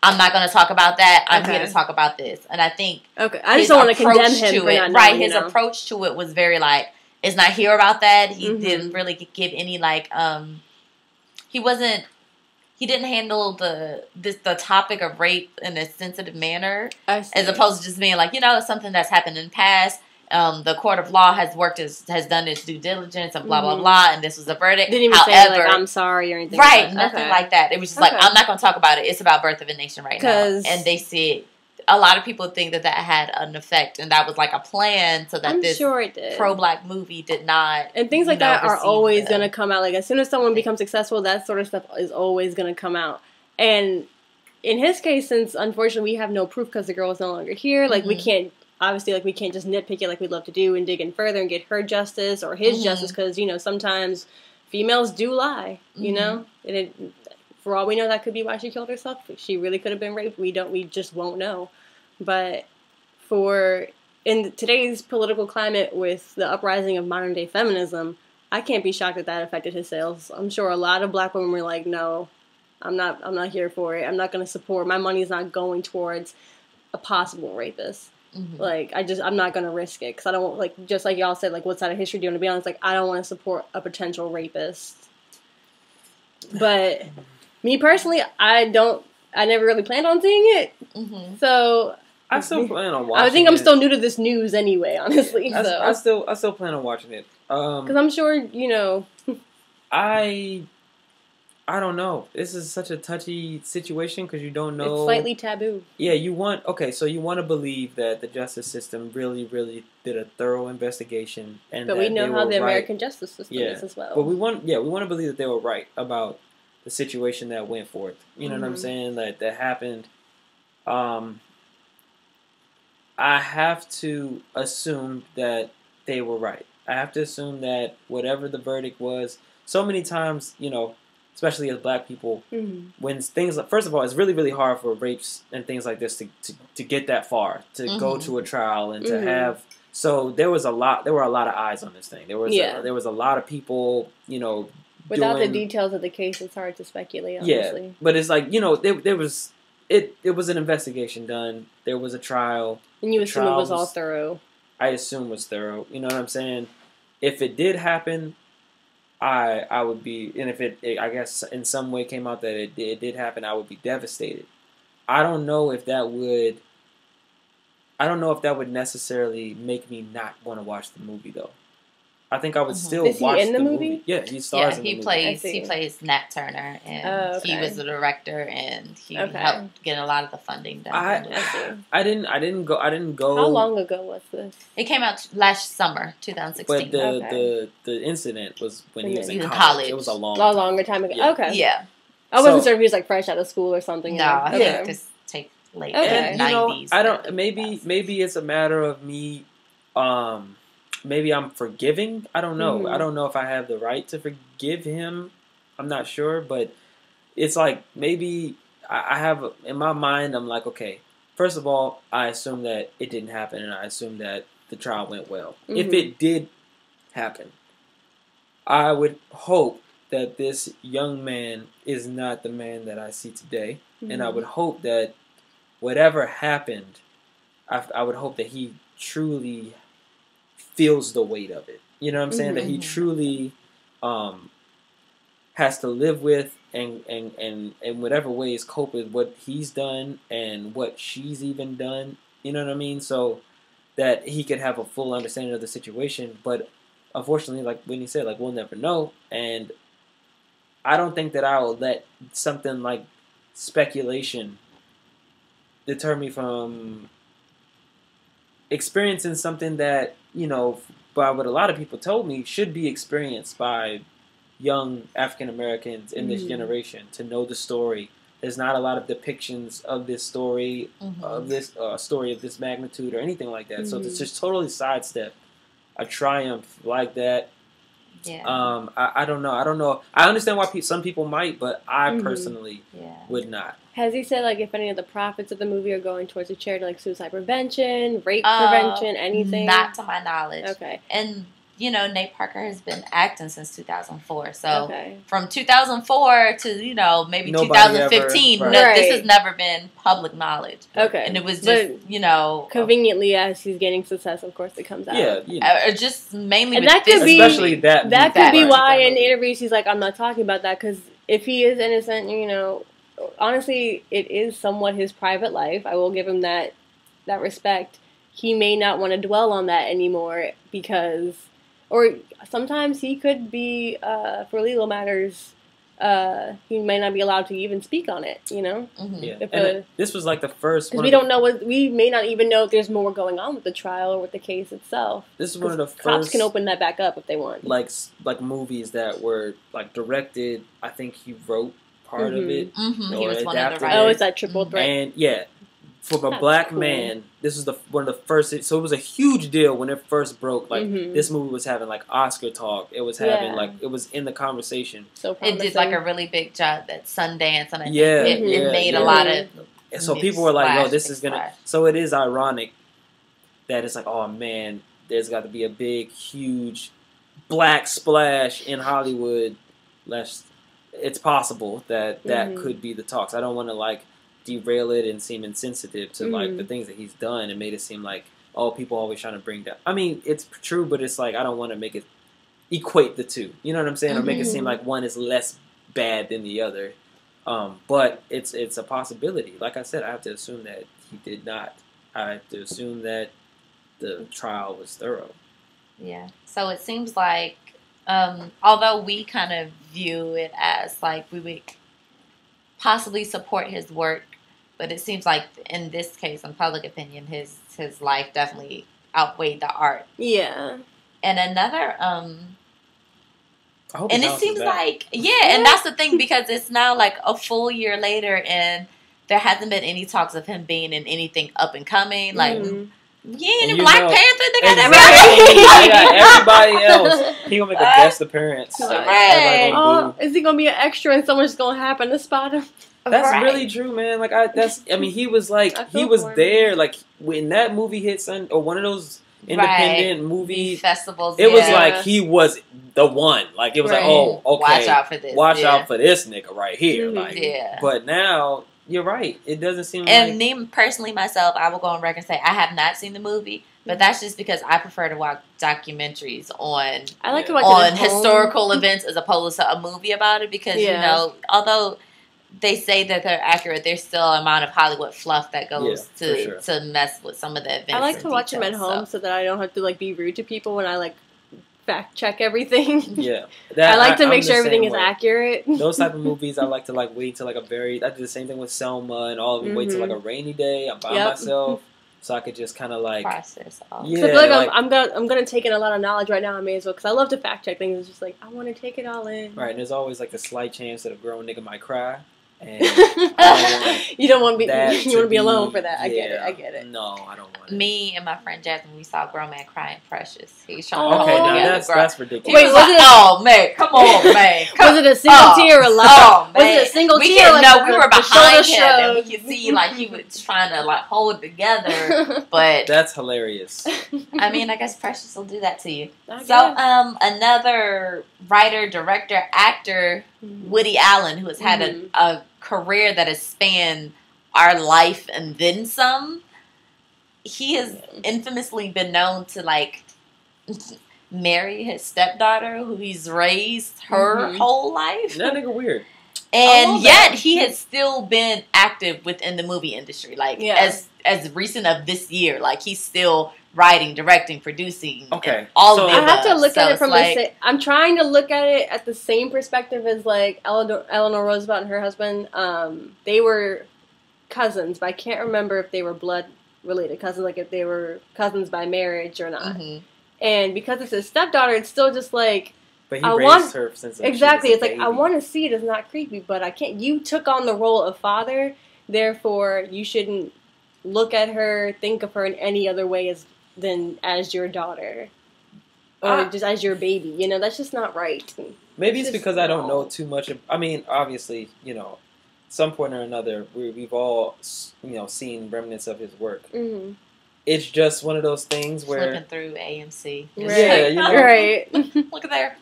A: I'm not going to talk about that. I'm here to talk about this. And I think
C: I just don't want to condemn him for not knowing,
A: his approach to it was very is not here about that. He didn't really give any he didn't handle the topic of rape in a sensitive manner, as opposed to just being it's something that's happened in the past. The court of law has done its due diligence and blah blah blah, and this was a verdict.
C: Didn't even say I'm sorry or anything.
A: Right, like nothing like that. It was just I'm not going to talk about it. It's about Birth of a Nation right now, and they said. A lot of people think that had an effect, and that was a plan so that this pro-black movie did not.
C: And things like that are always going to come out. As soon as someone becomes successful, that sort of stuff is always going to come out. And in his case, since unfortunately we have no proof because the girl is no longer here, we can't we can't just nitpick it like we'd love to do and dig in further and get her justice or his justice because sometimes females do lie. And for all we know, that could be why she killed herself. She really could have been raped. We just won't know. But in today's political climate with the uprising of modern day feminism, I can't be shocked that affected his sales. I'm sure a lot of black women were no, I'm not here for it. I'm not going to support. My money's not going towards a possible rapist. I'm not going to risk it because I don't want, just like y'all said, what side of history do you want to be on? It's I don't want to support a potential rapist. But me personally, I never really planned on seeing it. So
B: I still plan on watching it.
C: I think I'm still new to this news anyway, honestly.
B: I still plan on watching it.
C: Because I'm sure,
B: I don't know. This is such a touchy situation because you don't know.
C: It's slightly taboo.
B: Yeah, so you want to believe that the justice system really, really did a thorough investigation.
C: But we know how the American justice system is as well.
B: But we want to believe that they were right about the situation that went forth. You know what I'm saying? That happened. I have to assume that they were right. I have to assume that whatever the verdict was, so many times, especially as black people, when things, first of all, it's really, really hard for rapes and things like this to get that far, to go to a trial and to have, so there were a lot of eyes on this thing. There was a lot of people, Without
C: the details of the case, it's hard to speculate, honestly.
B: Yeah, but it's there was it was an investigation done. There was a trial.
C: And you
B: The
C: assume it
B: trial
C: was all thorough.
B: I assume was thorough. You know what I'm saying? If it did happen, I would be, and if it I guess in some way came out that it did happen, I would be devastated. I don't know if that would. I don't know if that would necessarily make me not want to watch the movie though. I think I would still
C: Is he
B: watch
C: in the
B: the
C: movie?
B: Yeah, he stars in the
A: he
B: movie.
A: plays Nat Turner, and he was the director, and he helped get a lot of the funding done.
B: I didn't go.
C: How long ago was this?
A: It came out last summer, 2016.
B: But the incident was when he was in
A: college.
B: It was a
C: longer time ago.
B: Yeah.
C: Okay.
A: Yeah.
C: I wasn't sure if he was like fresh out of school or something.
A: No, I think this takes late in the 90s.
B: I don't. Maybe it's a matter of me. Maybe I'm forgiving. I don't know. I don't know if I have the right to forgive him. I'm not sure, but it's like maybe I have in my mind. I'm like, okay. First of all, I assume that it didn't happen, and I assume that the trial went well. If it did happen, I would hope that this young man is not the man that I see today, and I would hope that whatever happened, I would hope that he truly feels the weight of it. You know what I'm saying? That he truly has to live with and in whatever ways cope with what he's done and what she's even done. You know what I mean? So that he could have a full understanding of the situation. But unfortunately, like Whitney said, like we'll never know. And I don't think that I'll let something like speculation deter me from experiencing something that, you know, by what a lot of people told me, should be experienced by young African Americans in this generation, to know the story. There's not a lot of depictions of this story, of this story of this magnitude or anything like that. So it's just totally sidestep a triumph like that.
A: Yeah.
B: I don't know. I don't know. I understand why some people might, but I personally would not.
C: Has he said, like, if any of the profits of the movie are going towards a charity like suicide prevention, rape prevention, anything?
A: Not to my knowledge.
C: Okay.
A: And, you know, Nate Parker has been acting since 2004. So from 2004 to, you know, maybe 2015, this has never been public knowledge.
C: Okay.
A: And it was just, you know.
C: Conveniently, as he's getting success, of course, it comes out.
B: Yeah. You know.
A: Just mainly
C: and
A: with
C: that could be,
B: especially that.
C: That could be why in interviews he's like, I'm not talking about that, because if he is innocent, you know, honestly, it is somewhat his private life. I will give him that respect. He may not want to dwell on that anymore because, or sometimes he could be, for legal matters, he may not be allowed to even speak on it, you know?
B: Yeah. This was like the first one.
C: Because we don't know we may not even know if there's more going on with the trial or with the case itself.
B: This is one of the first.
C: Cops can open that back up if they want.
B: Like movies that were like directed, I think he wrote part of it.
A: He was one of the
C: writers. Oh, it's that triple threat.
B: And from a black man, this is one of the first. So it was a huge deal when it first broke. Like this movie was having like Oscar talk. It was having like it was in the conversation.
C: So promising.
A: It did like a really big job at Sundance, and
B: it
A: made a lot of.
B: And so people were like, "Yo, this is gonna." So it is ironic that it's like, "Oh man, there's got to be a big, huge black splash in Hollywood." It's possible that could be the talks. I don't want to like derail it and seem insensitive to like the things that he's done and made it seem like, oh, people always trying to bring down. I mean, it's true, but it's like I don't want to make it equate the two. You know what I'm saying? Or make it seem like one is less bad than the other. But it's a possibility. Like I said, I have to assume that he did not. I have to assume that the trial was thorough.
A: Yeah. So it seems like, although we kind of view it as like we would possibly support his work, but it seems like in this case, in public opinion, his life definitely outweighed the art.
C: Yeah.
A: And another,
B: and
A: it seems like, and that's the thing, because it's now like a full year later and there hasn't been any talks of him being in anything up and coming. Like, he ain't in Black Panther. They got
B: everybody else. He gonna make a guest appearance.
A: Right.
C: Oh, is he gonna be an extra and someone's gonna happen to spot him?
B: That's really true, man. Like I mean, he was like he was there. Like when that movie hit or one of those independent movie
A: festivals,
B: it was like he was the one. Like it was like, oh, okay,
A: watch out for this.
B: Watch out for this nigga right here. Like,
A: Yeah.
B: But now, you're right. It doesn't seem
A: And
B: like...
A: me personally, myself, I will go on record and say I have not seen the movie, but that's just because I prefer to watch documentaries on
C: I like to watch
A: on historical events as opposed to a movie about it because you know, although they say that they're accurate, there's still an amount of Hollywood fluff that goes to mess with some of the events.
C: I like to watch them at home so that I don't have to like be rude to people when I like fact check everything.
B: Yeah,
C: I like to make sure everything is accurate.
B: Those type of movies, I like to like wait till like I did the same thing with Selma and all of it. Wait till like a rainy day. I'm by myself, so I could just kind of like
A: process all.
C: Yeah, I feel like I'm gonna take in a lot of knowledge right now. I may as well because I love to fact check things. It's just like I want to take it all in.
B: Right, and there's always like a slight chance that a grown nigga might cry. And
C: you don't want to be. You want to be alone for that. I get it. I get it.
B: No, I don't want it.
A: Me and my friend Jasmine, we saw Grown Man Crying Precious. He's trying
B: to hold together. That's ridiculous.
A: Wait, was it? Oh man, come on, man.
C: Was it a single tear or a lot? Was it a single tear?
A: No, we were behind him, and we could see like he was trying to like hold it together. But
B: that's hilarious.
A: I mean, I guess Precious will do that to you. So, another writer, director, actor, Woody Allen, who has had a career that has spanned our life and then some. He has infamously been known to like marry his stepdaughter, who he's raised her whole life.
B: That nigga weird.
A: And yet he has still been active within the movie industry. Like as recent of this year, like he's still writing, directing, producing.
B: Okay,
A: all of it.
C: I have to look at it from the. I'm trying to look at it at the same perspective as like Eleanor Roosevelt and her husband. They were cousins, but I can't remember if they were blood related cousins, like if they were cousins by marriage or not. And because it's his stepdaughter, it's still just like.
B: But he raised her since
C: exactly. It's like I want to see it. It's not creepy, but I can't. You took on the role of father, therefore you shouldn't look at her, think of her in any other way than as your daughter, or just as your baby. You know, that's just not right.
B: Maybe it's because I don't know too much. I mean, obviously, you know, some point or another, we've all, you know, seen remnants of his work. It's just one of those things where
A: flipping through AMC.
B: Yeah, you know,
C: right.
A: Look at there.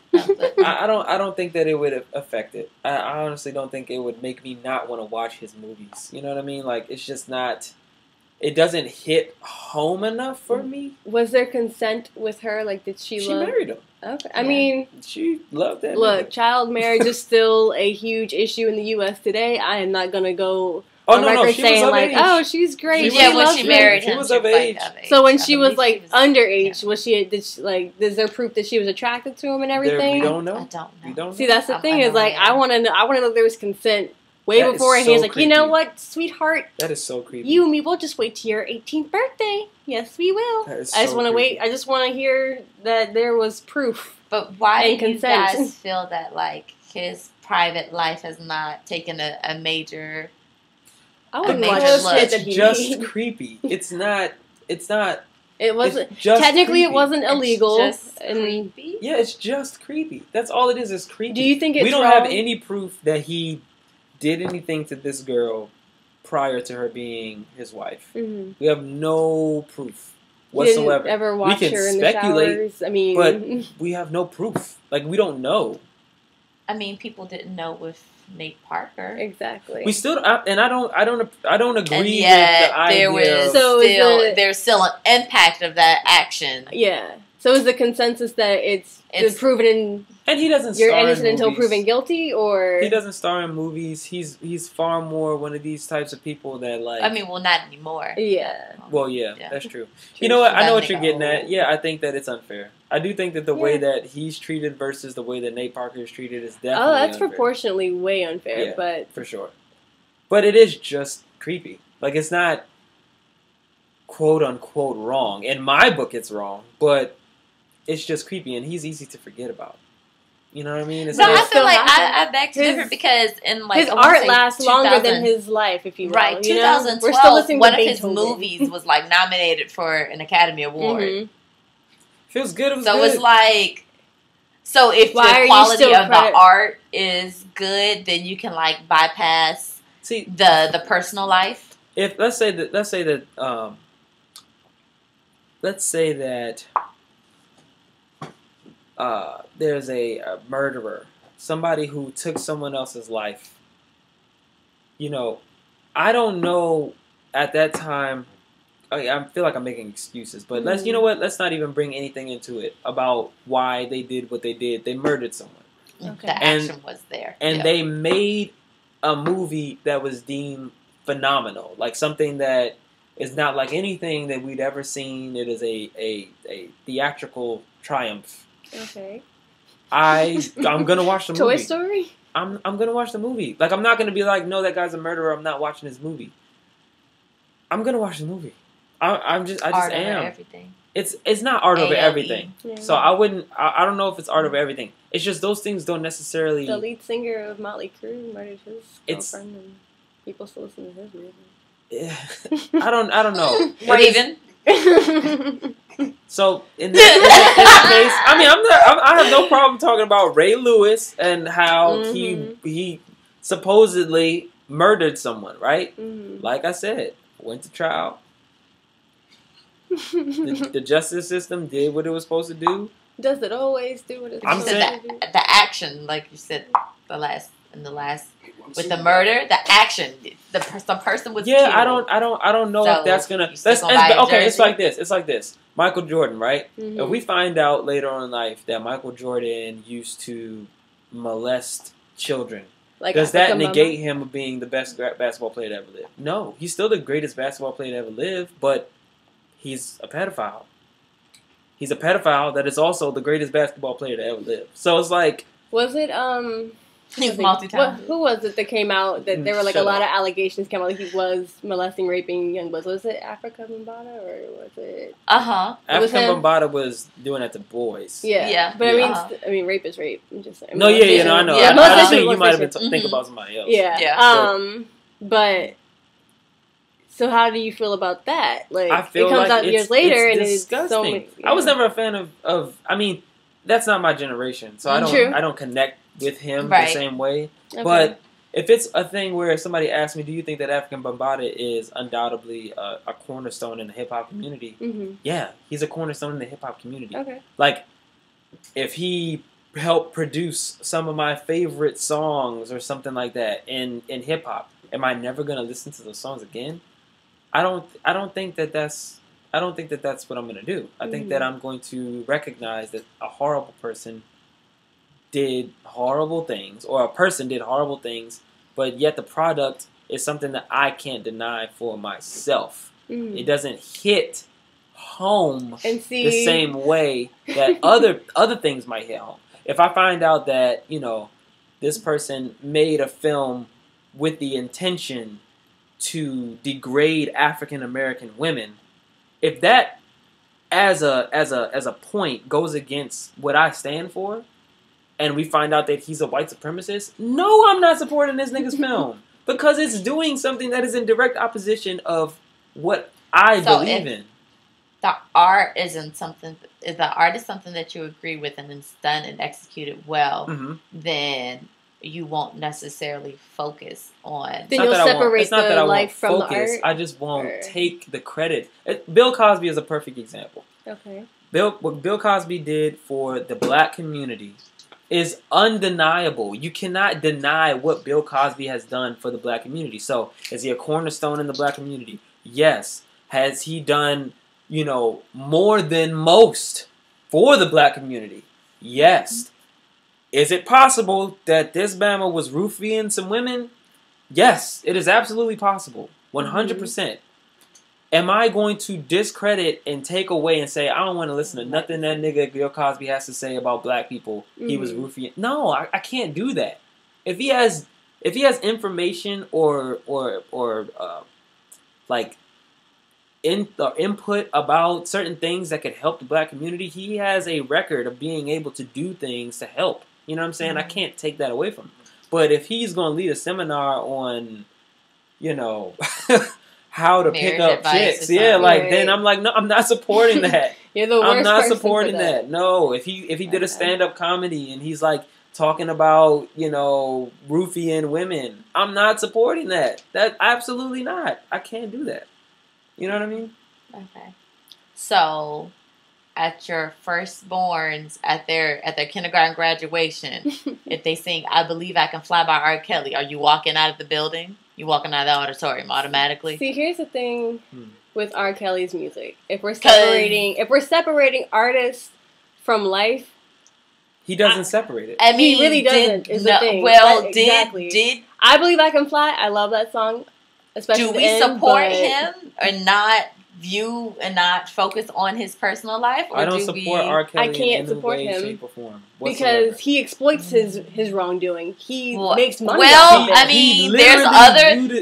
B: I don't think that it would affect it. I honestly don't think it would make me not want to watch his movies. You know what I mean? Like it's just not. It doesn't hit home enough for me.
C: Was there consent with her? Like, did she
B: married him.
C: Okay. I mean,
B: she loved that.
C: Look, child marriage is still a huge issue in the U.S. today. I am not gonna go.
B: Oh no, she
C: saying
B: was
C: like,
B: age.
C: oh, she's great.
A: When she married him,
B: she was of age.
C: So when she was like underage, was she? Is there proof that she was attracted to him and everything?
B: We don't know.
A: I don't know.
B: We don't know.
C: See, that's the thing is like I want to know. I want to know if there was consent way before, and he's like, you know what, sweetheart?
B: That is so creepy.
C: You and me will just wait till your 18th birthday. Yes, we will.
B: That is
C: I just
B: so
C: want to
B: creepy.
C: wait. I just want to hear that there was proof.
A: But why do you
C: consent.
A: guys feel that like his private life has not taken a major?
C: I wouldn't watch
B: It's
C: that he
B: just
C: made.
B: creepy. It's not.
C: It wasn't.
B: Just
C: Technically,
B: creepy.
C: it wasn't illegal.
A: It's just creepy.
B: Yeah, it's just creepy. That's all it is creepy.
C: Do you think it's
B: we don't
C: wrong?
B: have any proof that he did anything to this girl prior to her being his wife?
C: Mm-hmm.
B: We have no proof whatsoever.
C: Didn't ever watch
B: we can
C: her in
B: speculate,
C: the showers. I mean,
B: but we have no proof. Like we don't know.
A: I mean, people didn't know with Nate Parker.
C: Exactly.
B: We still, and I don't agree
A: And
B: with
A: yet,
B: the idea.
A: there's still an impact of that action.
C: Yeah. So is the consensus that it's proven
B: and he doesn't.
C: You're
B: star
C: innocent
B: in
C: until
B: movies.
C: proven guilty, or
B: He doesn't star in movies. He's far more one of these types of people that like.
A: I mean, well, not anymore.
C: Yeah.
B: Well, yeah, that's true. You know what? I know what you're getting at. Yeah, I think that it's unfair. I do think that the way that he's treated versus the way that Nate Parker is treated is definitely
C: that's
B: unfair.
C: proportionally way unfair.
B: Yeah,
C: but
B: for sure. But it is just creepy. Like it's not quote unquote wrong. In my book, it's wrong, but it's just creepy, and he's easy to forget about. You know what I mean?
A: No, I feel like I beg to differ because in like
C: his art lasts longer than his life, if you will.
A: Right, 2012.
C: We're still listening
A: one
C: to
A: of his
C: Beethoven.
A: movies was like nominated for an Academy Award.
C: Mm-hmm.
B: Feels good. It was
A: so
B: good.
A: it's like, so if the quality of the art is good, then you can like bypass the personal life.
B: If let's say that there's a murderer, somebody who took someone else's life. You know, I don't know at that time. I feel like I'm making excuses, but you know what? Let's not even bring anything into it about why they did what they did. They murdered someone.
A: Okay. The action was there.
B: And they made a movie that was deemed phenomenal. Like something that is not like anything that we'd ever seen. It is a theatrical triumph.
C: Okay.
B: I'm gonna watch the movie.
C: Toy Story?
B: I'm gonna watch the movie. Like I'm not gonna be like, no, that guy's a murderer. I'm not watching his movie. I'm gonna watch the movie. I just
A: art
B: am.
A: Over everything.
B: It's not art over everything.
C: Yeah.
B: So I wouldn't. I don't know if it's art over everything. It's just those things don't necessarily.
C: The lead singer of Motley Crue murdered his girlfriend, and people still listen to his music.
B: Yeah, I don't know.
A: Raven.
B: So in this case, I mean, I have no problem talking about Ray Lewis and how he supposedly murdered someone, right?
C: Mm-hmm.
B: Like I said, went to trial. The justice system did what it was supposed to do.
C: Does it always do what it's supposed to do?
A: The action, like you said, the last with the murder, the action, some person was killed.
B: I don't know if that's gonna. Okay. It's like this. Michael Jordan, right?
C: Mm-hmm.
B: If we find out later on in life that Michael Jordan used to molest children, does that negate him of being the best basketball player to ever live? No, he's still the greatest basketball player to ever live, but he's a pedophile. He's a pedophile that is also the greatest basketball player to ever live. So it's like,
C: was it
A: He was multi-talented.
C: Who was it that came out that there were like a lot of allegations came out like he was molesting, raping young boys? Was it Africa Bambaataa or was it?
B: Africa Bambaataa was doing that to boys.
C: Yeah. But I mean, rape is rape. I'm just saying.
B: No, I know.
C: Yeah,
B: I think you might have been thinking about somebody else.
C: Yeah. But. So how do you feel about that? Like
B: I feel
C: it comes out years later, and
B: disgusting.
C: it's so many,
B: I was never a fan of. I mean, that's not my generation, so I don't connect with him the same way. Okay. But if it's a thing where somebody asks me, "Do you think that African Bambaataa is undoubtedly a cornerstone in the hip hop community?" Mm-hmm. Yeah, he's a cornerstone in the hip hop community. Okay, like if he helped produce some of my favorite songs or something like that in hip hop, am I never gonna listen to those songs again? I don't think that that's what I'm gonna do. I think that I'm going to recognize that a horrible person did horrible things, or a person did horrible things, but yet the product is something that I can't deny for myself. It doesn't hit home the same way that other things might hit home. If I find out that, this person made a film with the intention to degrade African American women, if that as a point goes against what I stand for, and we find out that he's a white supremacist, no, I'm not supporting this nigga's film because it's doing something that is in direct opposition of what I believe in.
A: The art isn't something. If the art is something that you agree with and it's done and executed well, then you won't necessarily focus on.
C: Then you'll separate the life from the art.
B: I just won't take the credit. Bill Cosby is a perfect example. Okay. What Bill Cosby did for the black community is undeniable. You cannot deny what Bill Cosby has done for the black community. So, is he a cornerstone in the black community? Yes. Has he done, more than most for the black community? Yes. Is it possible that this Bama was roofing some women? Yes, it is absolutely possible. 100%. Am I going to discredit and take away and say, I don't want to listen to nothing that nigga Bill Cosby has to say about black people? He was roofing. No, I can't do that. If he has information or input about certain things that could help the black community, he has a record of being able to do things to help. You know what I'm saying? I can't take that away from him. But if he's going to lead a seminar on, how to pick up chicks, then I'm like, no, I'm not supporting that.
C: You're the worst
B: I'm not
C: person
B: supporting
C: for that.
B: No, if he did a stand-up comedy and he's like talking about, roofing women, I'm not supporting that. That absolutely not. I can't do that. You know what I mean?
A: Okay. So, at your firstborns at their kindergarten graduation, if they sing "I Believe I Can Fly" by R. Kelly, are you walking out of the building? you walking out of the auditorium automatically.
C: See, here's the thing with R. Kelly's music. If we're separating artists from life,
B: he doesn't separate it.
A: I mean,
C: he really doesn't. Is the thing.
A: Well,
C: exactly.
A: did
C: I Believe I Can Fly? I love that song. Especially
A: do we support him or not? View and not focus on his personal life? Or
B: I don't support R. Kelly
C: I can't
B: in
C: support
B: any way,
C: him
B: shape, or form whatsoever.
C: because he exploits his wrongdoing. He makes money.
A: Well,
C: off of it.
A: I mean,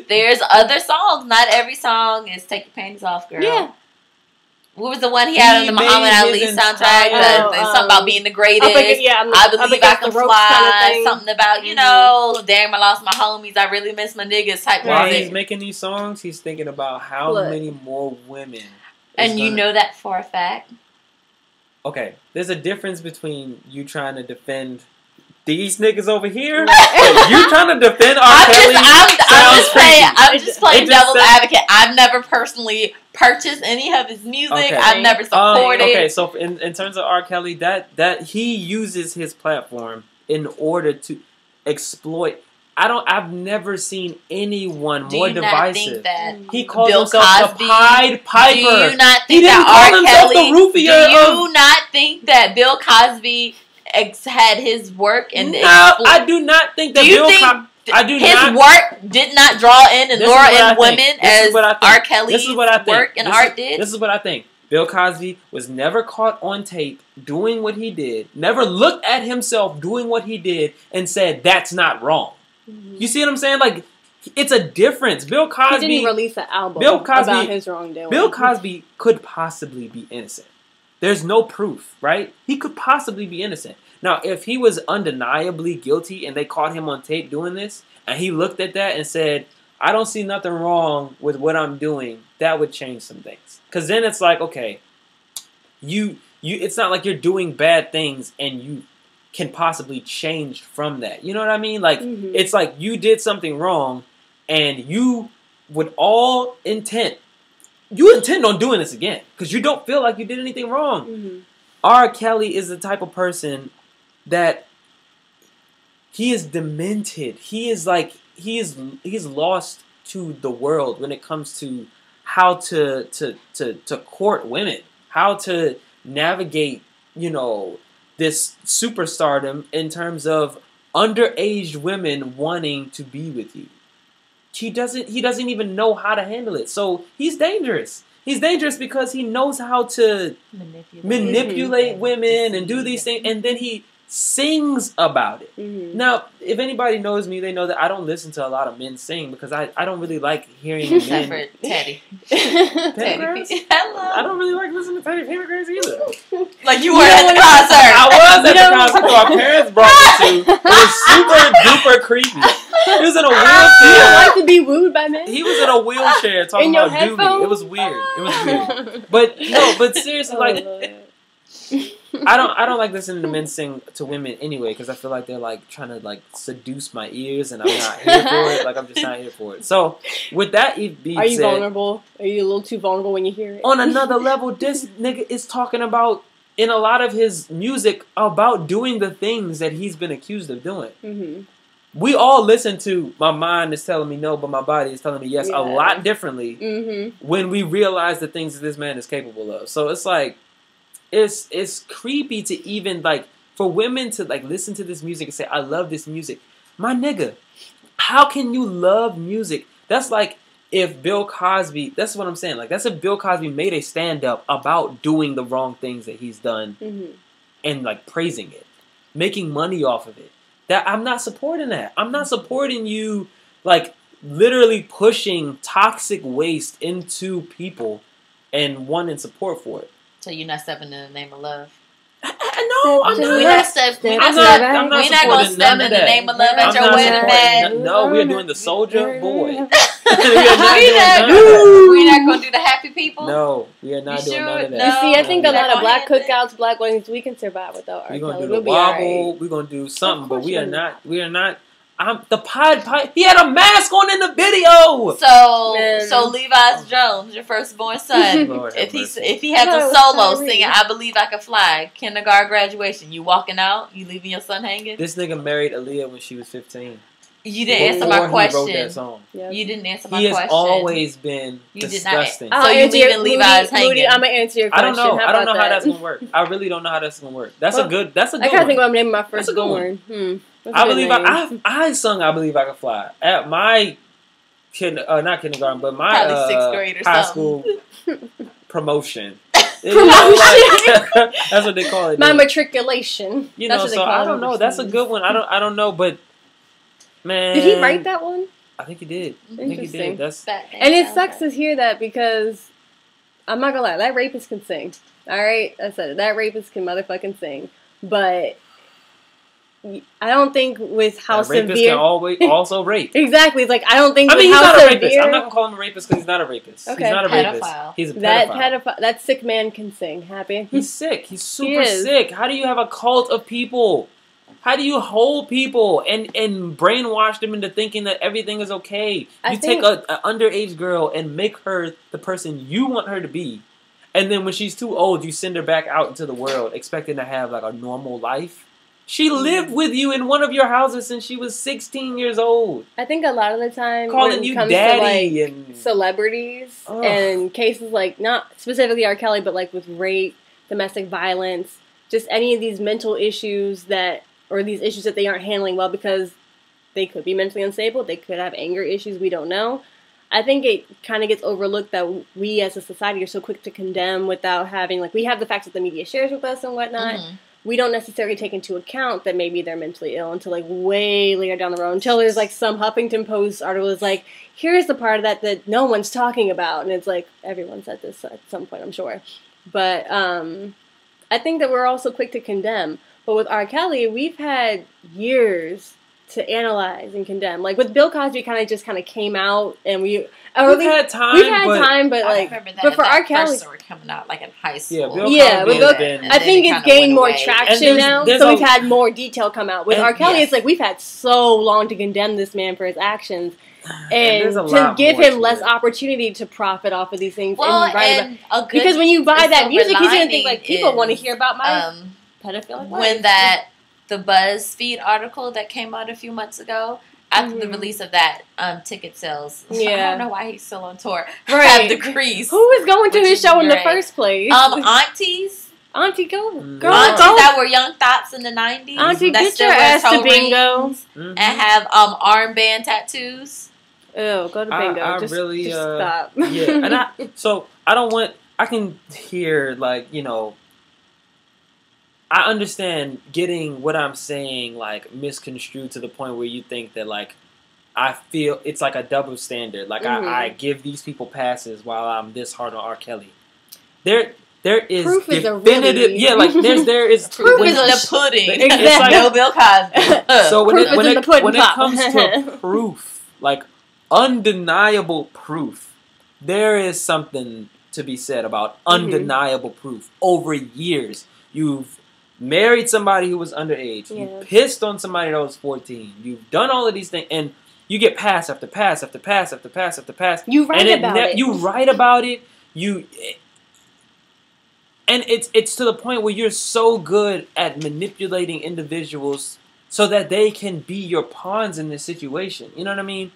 A: there's other songs. Not every song is "Take Your Panties Off, Girl."
C: Yeah.
A: What was the one he had on the Muhammad Ali soundtrack? Something about being the greatest. I believe I can fly. Kind of something about, damn, I lost my homies. I really miss my niggas type
B: While
A: music.
B: he's making these songs, he's thinking about how many more women.
A: And you know that for a fact?
B: Okay, there's a difference between you trying to defend these niggas over here, and you trying to defend R. Kelly.
A: I'm just playing devil's advocate. I've never personally purchased any of his music. Okay. I've never supported.
B: Okay, so in terms of R. Kelly, that he uses his platform in order to exploit. I've never seen anyone more divisive. He calls himself the Pied Piper.
A: Do you not think
B: he didn't
A: that
B: call
A: R.
B: himself
A: Kelly?
B: The Rufio
A: Do you not think that Bill Cosby had his work and
B: no, I do not think that his
A: work did not draw in and lure in women as R. Kelly's work and art did?
B: This is what I think. Bill Cosby was never caught on tape doing what he did, never looked at himself doing what he did and said, that's not wrong. You see what I'm saying? Like, it's a difference. Bill Cosby...
C: He didn't release an album about his wrongdoing.
B: Bill Cosby could possibly be innocent. There's no proof, right? He could possibly be innocent. Now, if he was undeniably guilty and they caught him on tape doing this, and he looked at that and said, I don't see nothing wrong with what I'm doing, that would change some things. Because then it's like, okay, it's not like you're doing bad things and you can possibly change from that. You know what I mean? Like, it's like you did something wrong and you, with all intent, you intend on doing this again because you don't feel like you did anything wrong. R. Kelly is the type of person that he is demented. He is like, he's lost to the world when it comes to how to court women, how to navigate, this superstardom in terms of underage women wanting to be with you. He doesn't even know how to handle it. So he's dangerous. He's dangerous because he knows how to manipulate women and do these things, and then he sings about it. Now, if anybody knows me, they know that I don't listen to a lot of men sing because I don't really like hearing men.
A: Except for Teddy.
B: Hello. I don't really like listening to Teddy Pendergrass either.
A: Like you were at the concert.
B: I was at the concert who our parents brought me to. It was super duper creepy. He was in a wheelchair.
C: You don't like to be wooed by men?
B: He was in a wheelchair talking about Doobie. It was weird. But seriously, like, I don't like listening to men sing to women anyway because I feel like they're like trying to like seduce my ears and I'm not here for it. Like I'm just not here for it. So with that being said,
C: are you vulnerable? Are you a little too vulnerable when you hear it?
B: On another level, this nigga is talking about in a lot of his music about doing the things that he's been accused of doing. We all listen to my mind is telling me no, but my body is telling me yes a lot differently when we realize the things that this man is capable of. So it's like, it's creepy to even like for women to like listen to this music and say, I love this music. My nigga, how can you love music? That's like if Bill Cosby, that's what I'm saying. Like that's if Bill Cosby made a stand up about doing the wrong things that he's done and like praising it, making money off of it. That I'm not supporting that. I'm not supporting you like literally pushing toxic waste into people and wanting support for it.
A: So you're not stepping in the name of love?
B: No, I'm not.
A: We're not going to step in the name of love at your wedding bed.
B: No, we are doing the Soldier Boy. We're
A: not going to do the happy people?
B: No, we are not doing none of that.
C: You see, I think a lot of black cookouts, black weddings, we can survive without R. Kelly.
B: We're going to do the wobble. We're going to do something, but we are not. The Pied Piper. He had a mask on in the video.
A: So Levi Jones, your firstborn son, if he has a solo singing "I Believe I Can Fly," kindergarten graduation, you walking out, you leaving your son hanging.
B: This nigga married Aaliyah when she was 15.
A: You didn't answer my
B: before he wrote
A: question.
B: that song.
C: Yep.
A: You didn't answer my
B: He has
A: question.
B: always been
A: You did
B: disgusting.
A: not. So you leaving Levi's hanging?
C: Moody, I'm gonna answer your
B: I
C: question.
B: don't know. I don't know how
C: that?
B: that's gonna work. I really don't know how that's gonna work. That's a good. That's a good
C: I gotta
B: one.
C: think what I'm naming my
B: That's a good one.
C: firstborn.
B: I believe I sung I Believe I Can Fly at my not kindergarten, but my
A: Probably sixth grade or
B: high
A: something.
B: school promotion.
C: Promotion.
B: That's what they call it.
C: My matriculation.
B: You
C: That's
B: know,
C: what they
B: so
C: call
B: I
C: it
B: don't know. That's a good one. I don't know, but man,
C: did he write that one?
B: I think he did. I think he
C: Interesting.
B: did. That's
C: And it sucks to hear that because I'm not gonna lie, that rapist can sing. All right, I said it. That rapist can motherfucking sing, but I don't think with how
B: rapist
C: severe.
B: can always also rape.
C: Exactly, it's like I don't think.
B: I mean,
C: with
B: he's
C: how
B: not a
C: severe,
B: rapist. I'm not gonna call him a rapist because he's not a rapist.
C: Okay.
B: He's not a rapist.
A: Pedophile.
B: He's a pedophile.
C: That sick man can sing. Happy.
B: He's sick. He's super sick. How do you have a cult of people? How do you hold people and brainwash them into thinking that everything is okay? You take an underage girl and make her the person you want her to be, and then when she's too old, you send her back out into the world expecting to have like a normal life. She lived with you in one of your houses since she was 16 years old.
C: I think a lot of the time
B: Calling you daddy
C: to, like,
B: and
C: celebrities and cases like not specifically R. Kelly, but like with rape, domestic violence, just any of these mental issues or these issues that they aren't handling well because they could be mentally unstable, they could have anger issues, we don't know. I think it kind of gets overlooked that we as a society are so quick to condemn without having, like, we have the facts that the media shares with us and whatnot. Mm-hmm. We don't necessarily take into account that maybe they're mentally ill until, like, way later down the road. Until there's, like, some Huffington Post article is like, here's the part of that no one's talking about. And it's like, everyone said this at some point, I'm sure. But I think that we're also quick to condemn. But with R. Kelly, we've had years to analyze and condemn. Like, with Bill Cosby, kind of came out, and we've had time, but like, but for R. Kelly,
A: first started coming out like in high school.
B: Yeah,
C: with Bill, I think it's gained more traction now. So we've had more detail come out. With R. Kelly, it's like we've had so long to condemn this man for his actions, and to give him less opportunity to profit off of these things.
A: Well,
C: because when you buy that music, he's gonna think like people want to hear about my pedophilic life.
A: When the BuzzFeed article that came out a few months ago, after the release of that, ticket sales. Yeah. I don't know why he's still on tour.
C: Right.
A: Have decreased.
C: Who was going to his show in the first place?
A: Aunties.
C: Auntie, go.
A: Aunties that were young thoughts in the 90s.
C: Auntie, get your ass to bingo.
A: And have armband tattoos.
C: Ew, go to bingo. Just stop.
B: Yeah, and I can hear, like, you know, I understand getting what I'm saying, like, misconstrued to the point where you think that, like, I feel it's like a double standard. Like, I give these people passes while I'm this hard on R. Kelly. There is
C: proof
B: definitive,
C: like
B: there is
A: proof is in the pudding.
C: Exactly.
A: It's like no Bill Cosby.
B: So when it comes to proof, like undeniable proof, there is something to be said about undeniable proof. Over years, you've married somebody who was underage. Yes. You pissed on somebody that was 14. You've done all of these things, and you get pass after pass after pass after pass after pass.
C: You write about it.
B: You write about it. And it's to the point where you're so good at manipulating individuals so that they can be your pawns in this situation. You know what I mean?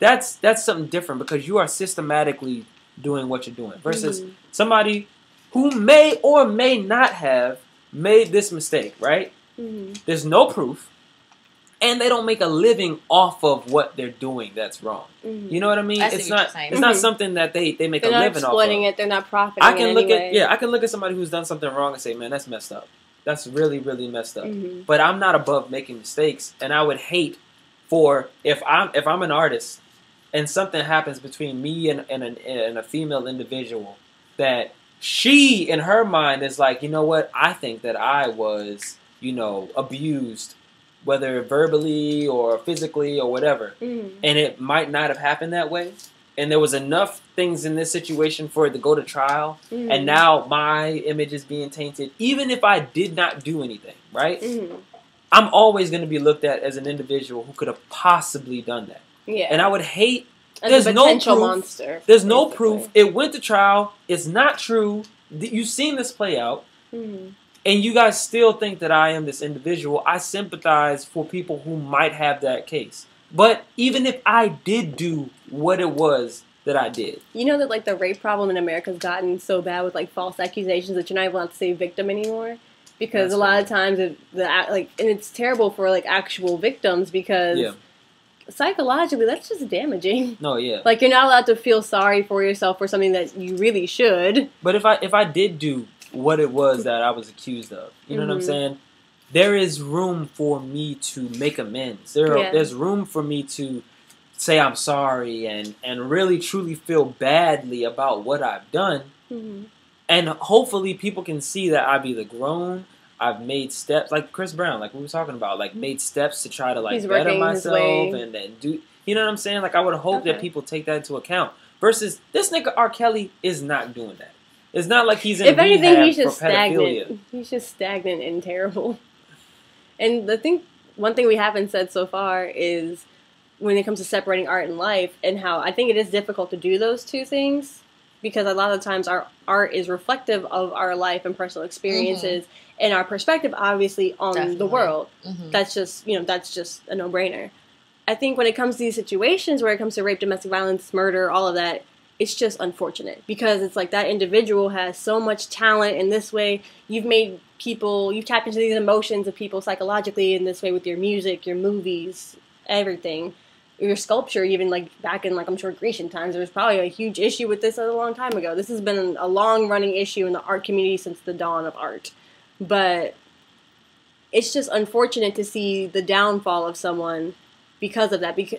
B: That's something different because you are systematically doing what you're doing versus somebody who may or may not have made this mistake, right? There's no proof, and they don't make a living off of what they're doing that's wrong. You know what I mean? It's not something that they make a living off of.
C: They're not exploiting it. They're not profiting. I
B: can look at somebody who's done something wrong and say, man, that's messed up. That's really, really messed up. But I'm not above making mistakes, and I would hate for if I'm an artist and something happens between me and a female individual that she, in her mind, is like, you know what? I think that I was, abused, whether verbally or physically or whatever. And it might not have happened that way. And there was enough things in this situation for it to go to trial. And now my image is being tainted, even if I did not do anything, right? I'm always going to be looked at as an individual who could have possibly done that. Yeah. And I would hate...
C: There's no proof. Monster,
B: there's no proof. It went to trial. It's not true. You've seen this play out. And you guys still think that I am this individual. I sympathize for people who might have that case. But even if I did do what it was that I did.
C: You know that, like, the rape problem in America has gotten so bad with, like, false accusations that you're not even allowed to say victim anymore? Because a lot of times, and it's terrible for, like, actual victims because psychologically, that's just damaging.
B: No, yeah.
C: Like, you're not allowed to feel sorry for yourself for something that you really should.
B: But if I did do what it was that I was accused of, you know what I'm saying? There is room for me to make amends. There's room for me to say I'm sorry and really truly feel badly about what I've done. Mm-hmm. And hopefully people can see that I've either grown, I've made steps, like Chris Brown, like we were talking about, like made steps to try to like better myself and do, you know what I'm saying? Like I would hope that people take that into account. Versus this nigga R. Kelly is not doing that. It's not like he's in rehab
C: he's just
B: for pedophilia.
C: Stagnant. He's just stagnant and terrible. And one thing we haven't said so far is when it comes to separating art and life, and how I think it is difficult to do those two things because a lot of times our art is reflective of our life and personal experiences and our perspective, obviously, on the world. Mm-hmm. That's just a no-brainer. I think when it comes to these situations where it comes to rape, domestic violence, murder, all of that, it's just unfortunate because it's like that individual has so much talent in this way. You've tapped into these emotions of people psychologically in this way with your music, your movies, everything. Your sculpture, even like back in, like, I'm sure Grecian times, there was probably a huge issue with this a long time ago. This has been a long-running issue in the art community since the dawn of art. But it's just unfortunate to see the downfall of someone because of that. Because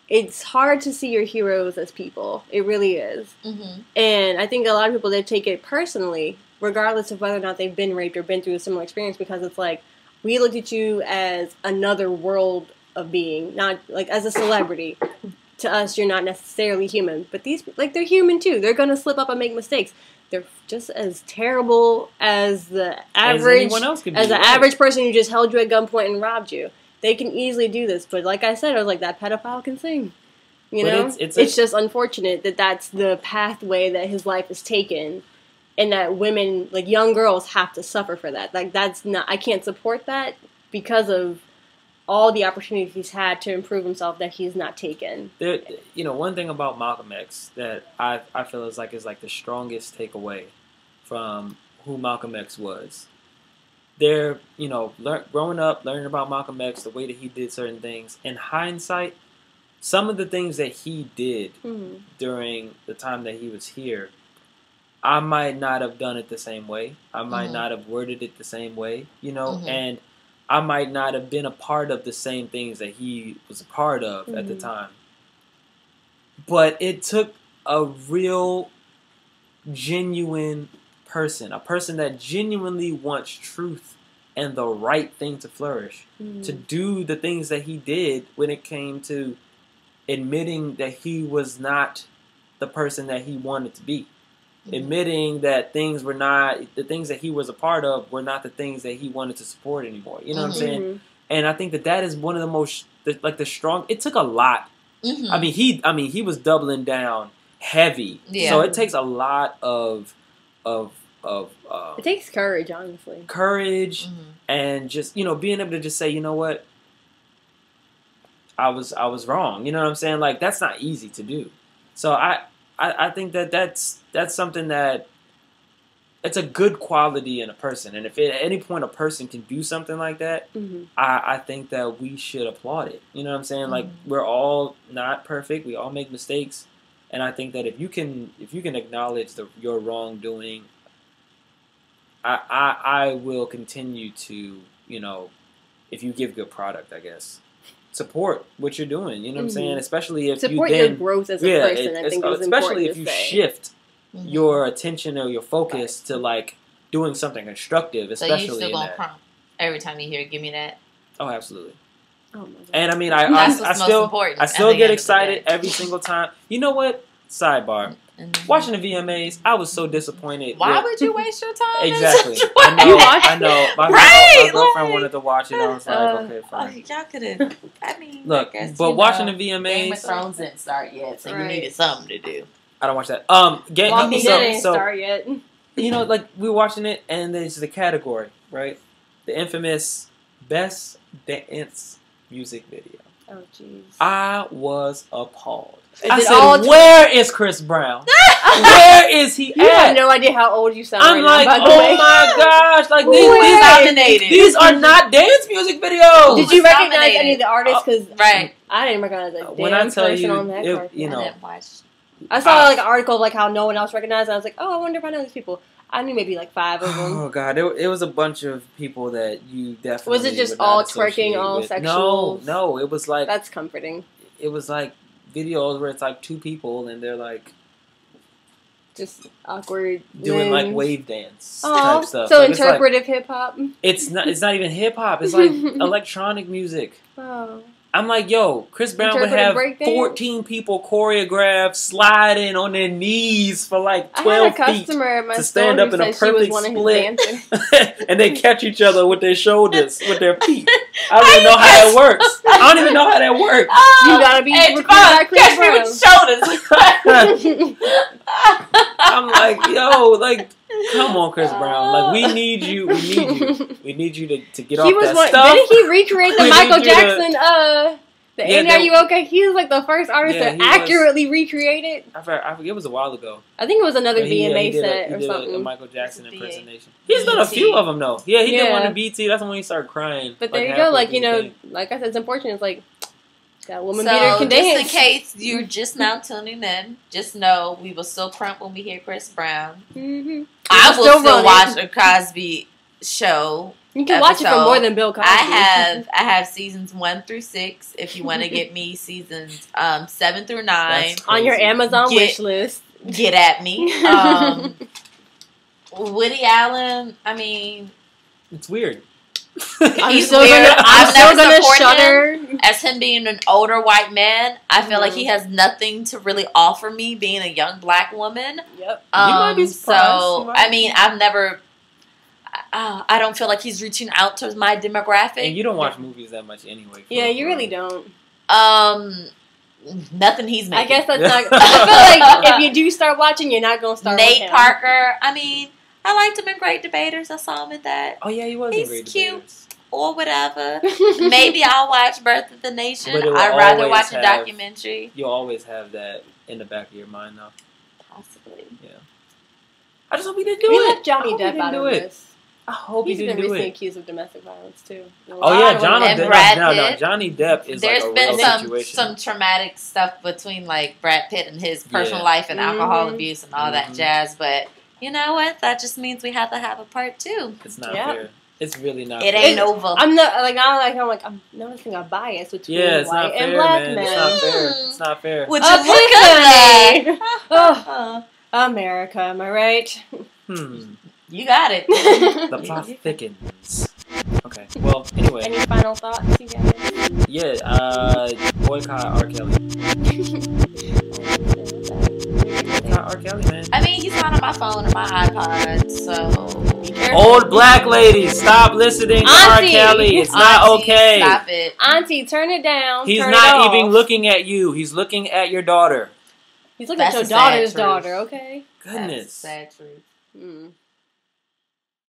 C: it's hard to see your heroes as people. It really is. Mm-hmm. And I think a lot of people, they take it personally, regardless of whether or not they've been raped or been through a similar experience, because it's like, we looked at you as another world of being, not like as a celebrity. To us, you're not necessarily human, but these, like, they're human too. They're gonna slip up and make mistakes. They're just as terrible as the average, average person who just held you at gunpoint and robbed you. They can easily do this, but like I said, I was like, that pedophile can sing. You know, it's just unfortunate that that's the pathway that his life is taken, and that women, like young girls, have to suffer for that. Like, that's not, I can't support that because of all the opportunities he's had to improve himself that he's not taken.
B: There, you know, one thing about Malcolm X that I feel is like the strongest takeaway from who Malcolm X was. There, you know, growing up, learning about Malcolm X, the way that he did certain things. In hindsight, some of the things that he did during the time that he was here, I might not have done it the same way. I might not have worded it the same way, you know, and I might not have been a part of the same things that he was a part of at the time. But it took a real, genuine person, a person that genuinely wants truth and the right thing to flourish, to do the things that he did when it came to admitting that he was not the person that he wanted to be. Admitting that things were not, the things that he was a part of were not the things that he wanted to support anymore. You know what I'm saying? And I think that is one of the most, the strong, it took a lot. I mean, he was doubling down heavy. Yeah. So it takes a lot of
C: it takes courage, honestly.
B: Courage and just, you know, being able to just say, you know what? I was wrong. You know what I'm saying? Like, that's not easy to do. So I think that's something that it's a good quality in a person. And if at any point a person can do something like that, I think that we should applaud it. You know what I'm saying? Like, we're all not perfect. We all make mistakes. And I think that if you can acknowledge your wrongdoing, I will continue to, you know, if you give good product, I guess. Support what you're doing, you know what I'm saying? Especially if
C: support your growth as a person, I think is
B: especially
C: important
B: if you shift your attention or your focus to, like, doing something constructive, especially
A: so you still gonna prompt every time you hear "give me that"?
B: Oh, absolutely.
C: Oh my God.
B: And I mean, I still get excited every single time. You know what? Sidebar. Watching the VMAs, I was so disappointed.
A: Why would you waste your time?
B: Exactly. I know. My girlfriend wanted to watch it. I was like, okay, fine.
A: Y'all could have. I mean,
B: look, but watching the VMAs,
A: Game of Thrones didn't start yet, so you needed something to do.
B: I don't watch that.
C: Didn't start yet.
B: You know, like, we were watching it, and there's the category, right? The infamous Best Dance Music Video.
C: Oh, jeez.
B: I was appalled.
C: Is
B: I
C: it
B: said,
C: all
B: where is Chris Brown? Where is he
C: You have
B: at?
C: no idea how old you sound
B: I'm
C: right
B: like,
C: now, by the way.
B: oh my gosh. Like,
A: nominated.
B: these are not dance music videos.
C: Did you
A: was
C: recognize
A: nominated.
C: any of the artists? Because
A: Right.
C: I didn't recognize a damn
B: When I tell
C: person
B: you,
C: on that card.
B: you
A: I
B: know,
A: didn't watch.
C: I saw like an article of like how no one else recognized. And I was like, oh, I wonder if I know these people. I knew maybe like 5 of them.
B: oh god, it was a bunch of people that you definitely
C: Was it just
B: would not
C: all
B: associate
C: twerking, all
B: with.
C: sexual?
B: No, it was like
C: That's comforting.
B: it was like videos where it's like 2 people and they're like
C: Just awkward.
B: doing like
C: limbs.
B: wave dance
C: Oh,
B: type stuff.
C: so
B: Like, it's like-
C: interpretive hip hop.
B: It's not even hip hop. It's like electronic music.
C: Oh.
B: I'm like, yo, Chris Brown would
C: Interpretive
B: have
C: breakdance?
B: 14 people choreographed, sliding on their knees for like
C: I
B: 12
C: had a
B: feet
C: customer at my
B: to
C: store
B: stand
C: who
B: up in a
C: said she was
B: perfect
C: one of his
B: split,
C: dancers.
B: and they catch each other with their shoulders, with their feet. I don't even know how that works. I don't even know how that works.
C: You gotta be
A: Hey,
C: recruited by Chris
A: catch me
C: Brown.
A: with shoulders.
B: I'm like, yo, like, come on, Chris Brown. Like, we need you. We need you. We need you to get off
C: He was
B: that
C: one.
B: stuff.
C: Didn't he recreate the
B: We
C: Michael
B: need you to-
C: Jackson? The
B: Yeah,
C: Andy, Are You Okay? He was like the first artist
B: Yeah,
C: to
B: he was.
C: accurately recreate it.
B: I forget it was a while ago.
C: I think it was another
B: But he
C: VMA
B: did
C: set
B: he
C: or
B: did
C: something.
B: a Michael Jackson
A: It's a
B: impersonation. He's done a
A: BT.
B: few of them though. Yeah, he did one
C: Yeah.
B: in BT. That's when he started crying.
C: But
B: like,
C: there you go.
B: halfway
C: Like,
B: through
C: you
B: the
C: know,
B: thing.
C: like I said, it's important. It's like, that woman
A: So,
C: beater can
A: just
C: dance.
A: in case you're just now tuning in, just know we will still crump when we hear Chris Brown.
C: Mm-hmm.
A: I will
C: still
A: still
C: running.
A: watch a Cosby show.
C: You can watch it for
A: episode.
C: more than Bill Cosby.
A: I have seasons 1 through 6. If you want to get me seasons 7 through 9,
B: That's
C: on your
B: crazy.
C: Amazon
A: Get-
C: wish list.
A: get at me. Woody Allen, I mean,
B: It's weird.
A: He's
C: still
A: weird.
C: gonna, I'm
A: I've
C: still
A: never
C: gonna
A: supported
C: shudder.
A: as him being an older white man, I feel like
C: Mhm.
A: he has nothing to really offer me being a young black woman.
C: Yep.
B: might be surprised.
A: So,
B: You might
A: I
B: be.
A: mean, I've never. I don't feel like he's reaching out to my demographic.
B: And you don't watch movies that much anyway.
C: Yeah, you really don't.
A: Nothing he's making.
C: I guess that's not. I feel like if you do start watching, you're not gonna start. with
A: Nate
C: him.
A: Parker. I mean, I liked him in Great Debaters. I saw him in that,
B: Oh yeah, he was.
A: He's
B: in Great
A: cute.
B: Debaters.
A: or whatever. Maybe I'll watch Birth of the Nation.
B: But it will
A: I'd rather
B: always
A: watch a
B: have-
A: documentary.
B: You'll always have that in the back of your mind, though.
A: Possibly.
B: I just hope he didn't do
C: We
B: it.
C: left Johnny
B: I hope he
C: Depp
B: didn't
C: out
B: do
C: of
B: it.
C: this.
B: I hope
C: He's
B: he
C: been
B: didn't do
C: recently
B: it.
C: accused of domestic violence too.
B: Oh yeah, Johnny
A: And
B: Depp.
A: Brad
B: No,
A: Pitt.
B: Johnny Depp is
A: There's
B: like a
A: been
B: real
A: some
B: situation.
A: traumatic stuff between like Brad Pitt and his personal
B: Yeah.
A: life and alcohol
C: Mhm.
A: abuse and all that
B: Mhm.
A: jazz. But you know what? That just means we have to have a part 2.
B: It's not
C: Yeah.
B: fair. It's really not.
A: It
B: fair.
A: ain't over.
C: I'm not like now. I'm noticing a bias between
B: Yeah, it's
C: white
B: not
C: and
B: fair,
C: black
B: man.
C: men.
B: It's not fair.
A: Mm.
B: It's not fair.
A: Would you look at
C: Epiphany!
A: that?
C: America, am I right?
A: You got it.
B: The plot thickens. Okay. Well, anyway,
C: Any final thoughts, you guys?
B: yeah. Boycott R. Kelly. Boycott R. Kelly, man.
A: I mean, he's not on my phone or my iPod, so be careful.
B: Old black ladies, stop listening to R.
C: Auntie.
B: Kelly. It's not
A: Auntie,
B: okay.
A: Stop it.
C: Auntie, turn it down.
B: He's
C: turn
B: not
C: it
B: even
C: off.
B: looking at you. He's looking at your daughter.
C: He's looking
A: That's
C: at your
A: a sad
C: daughter's
A: truth.
C: daughter. Okay.
A: That's
B: Goodness.
A: sad truth.
C: Mm.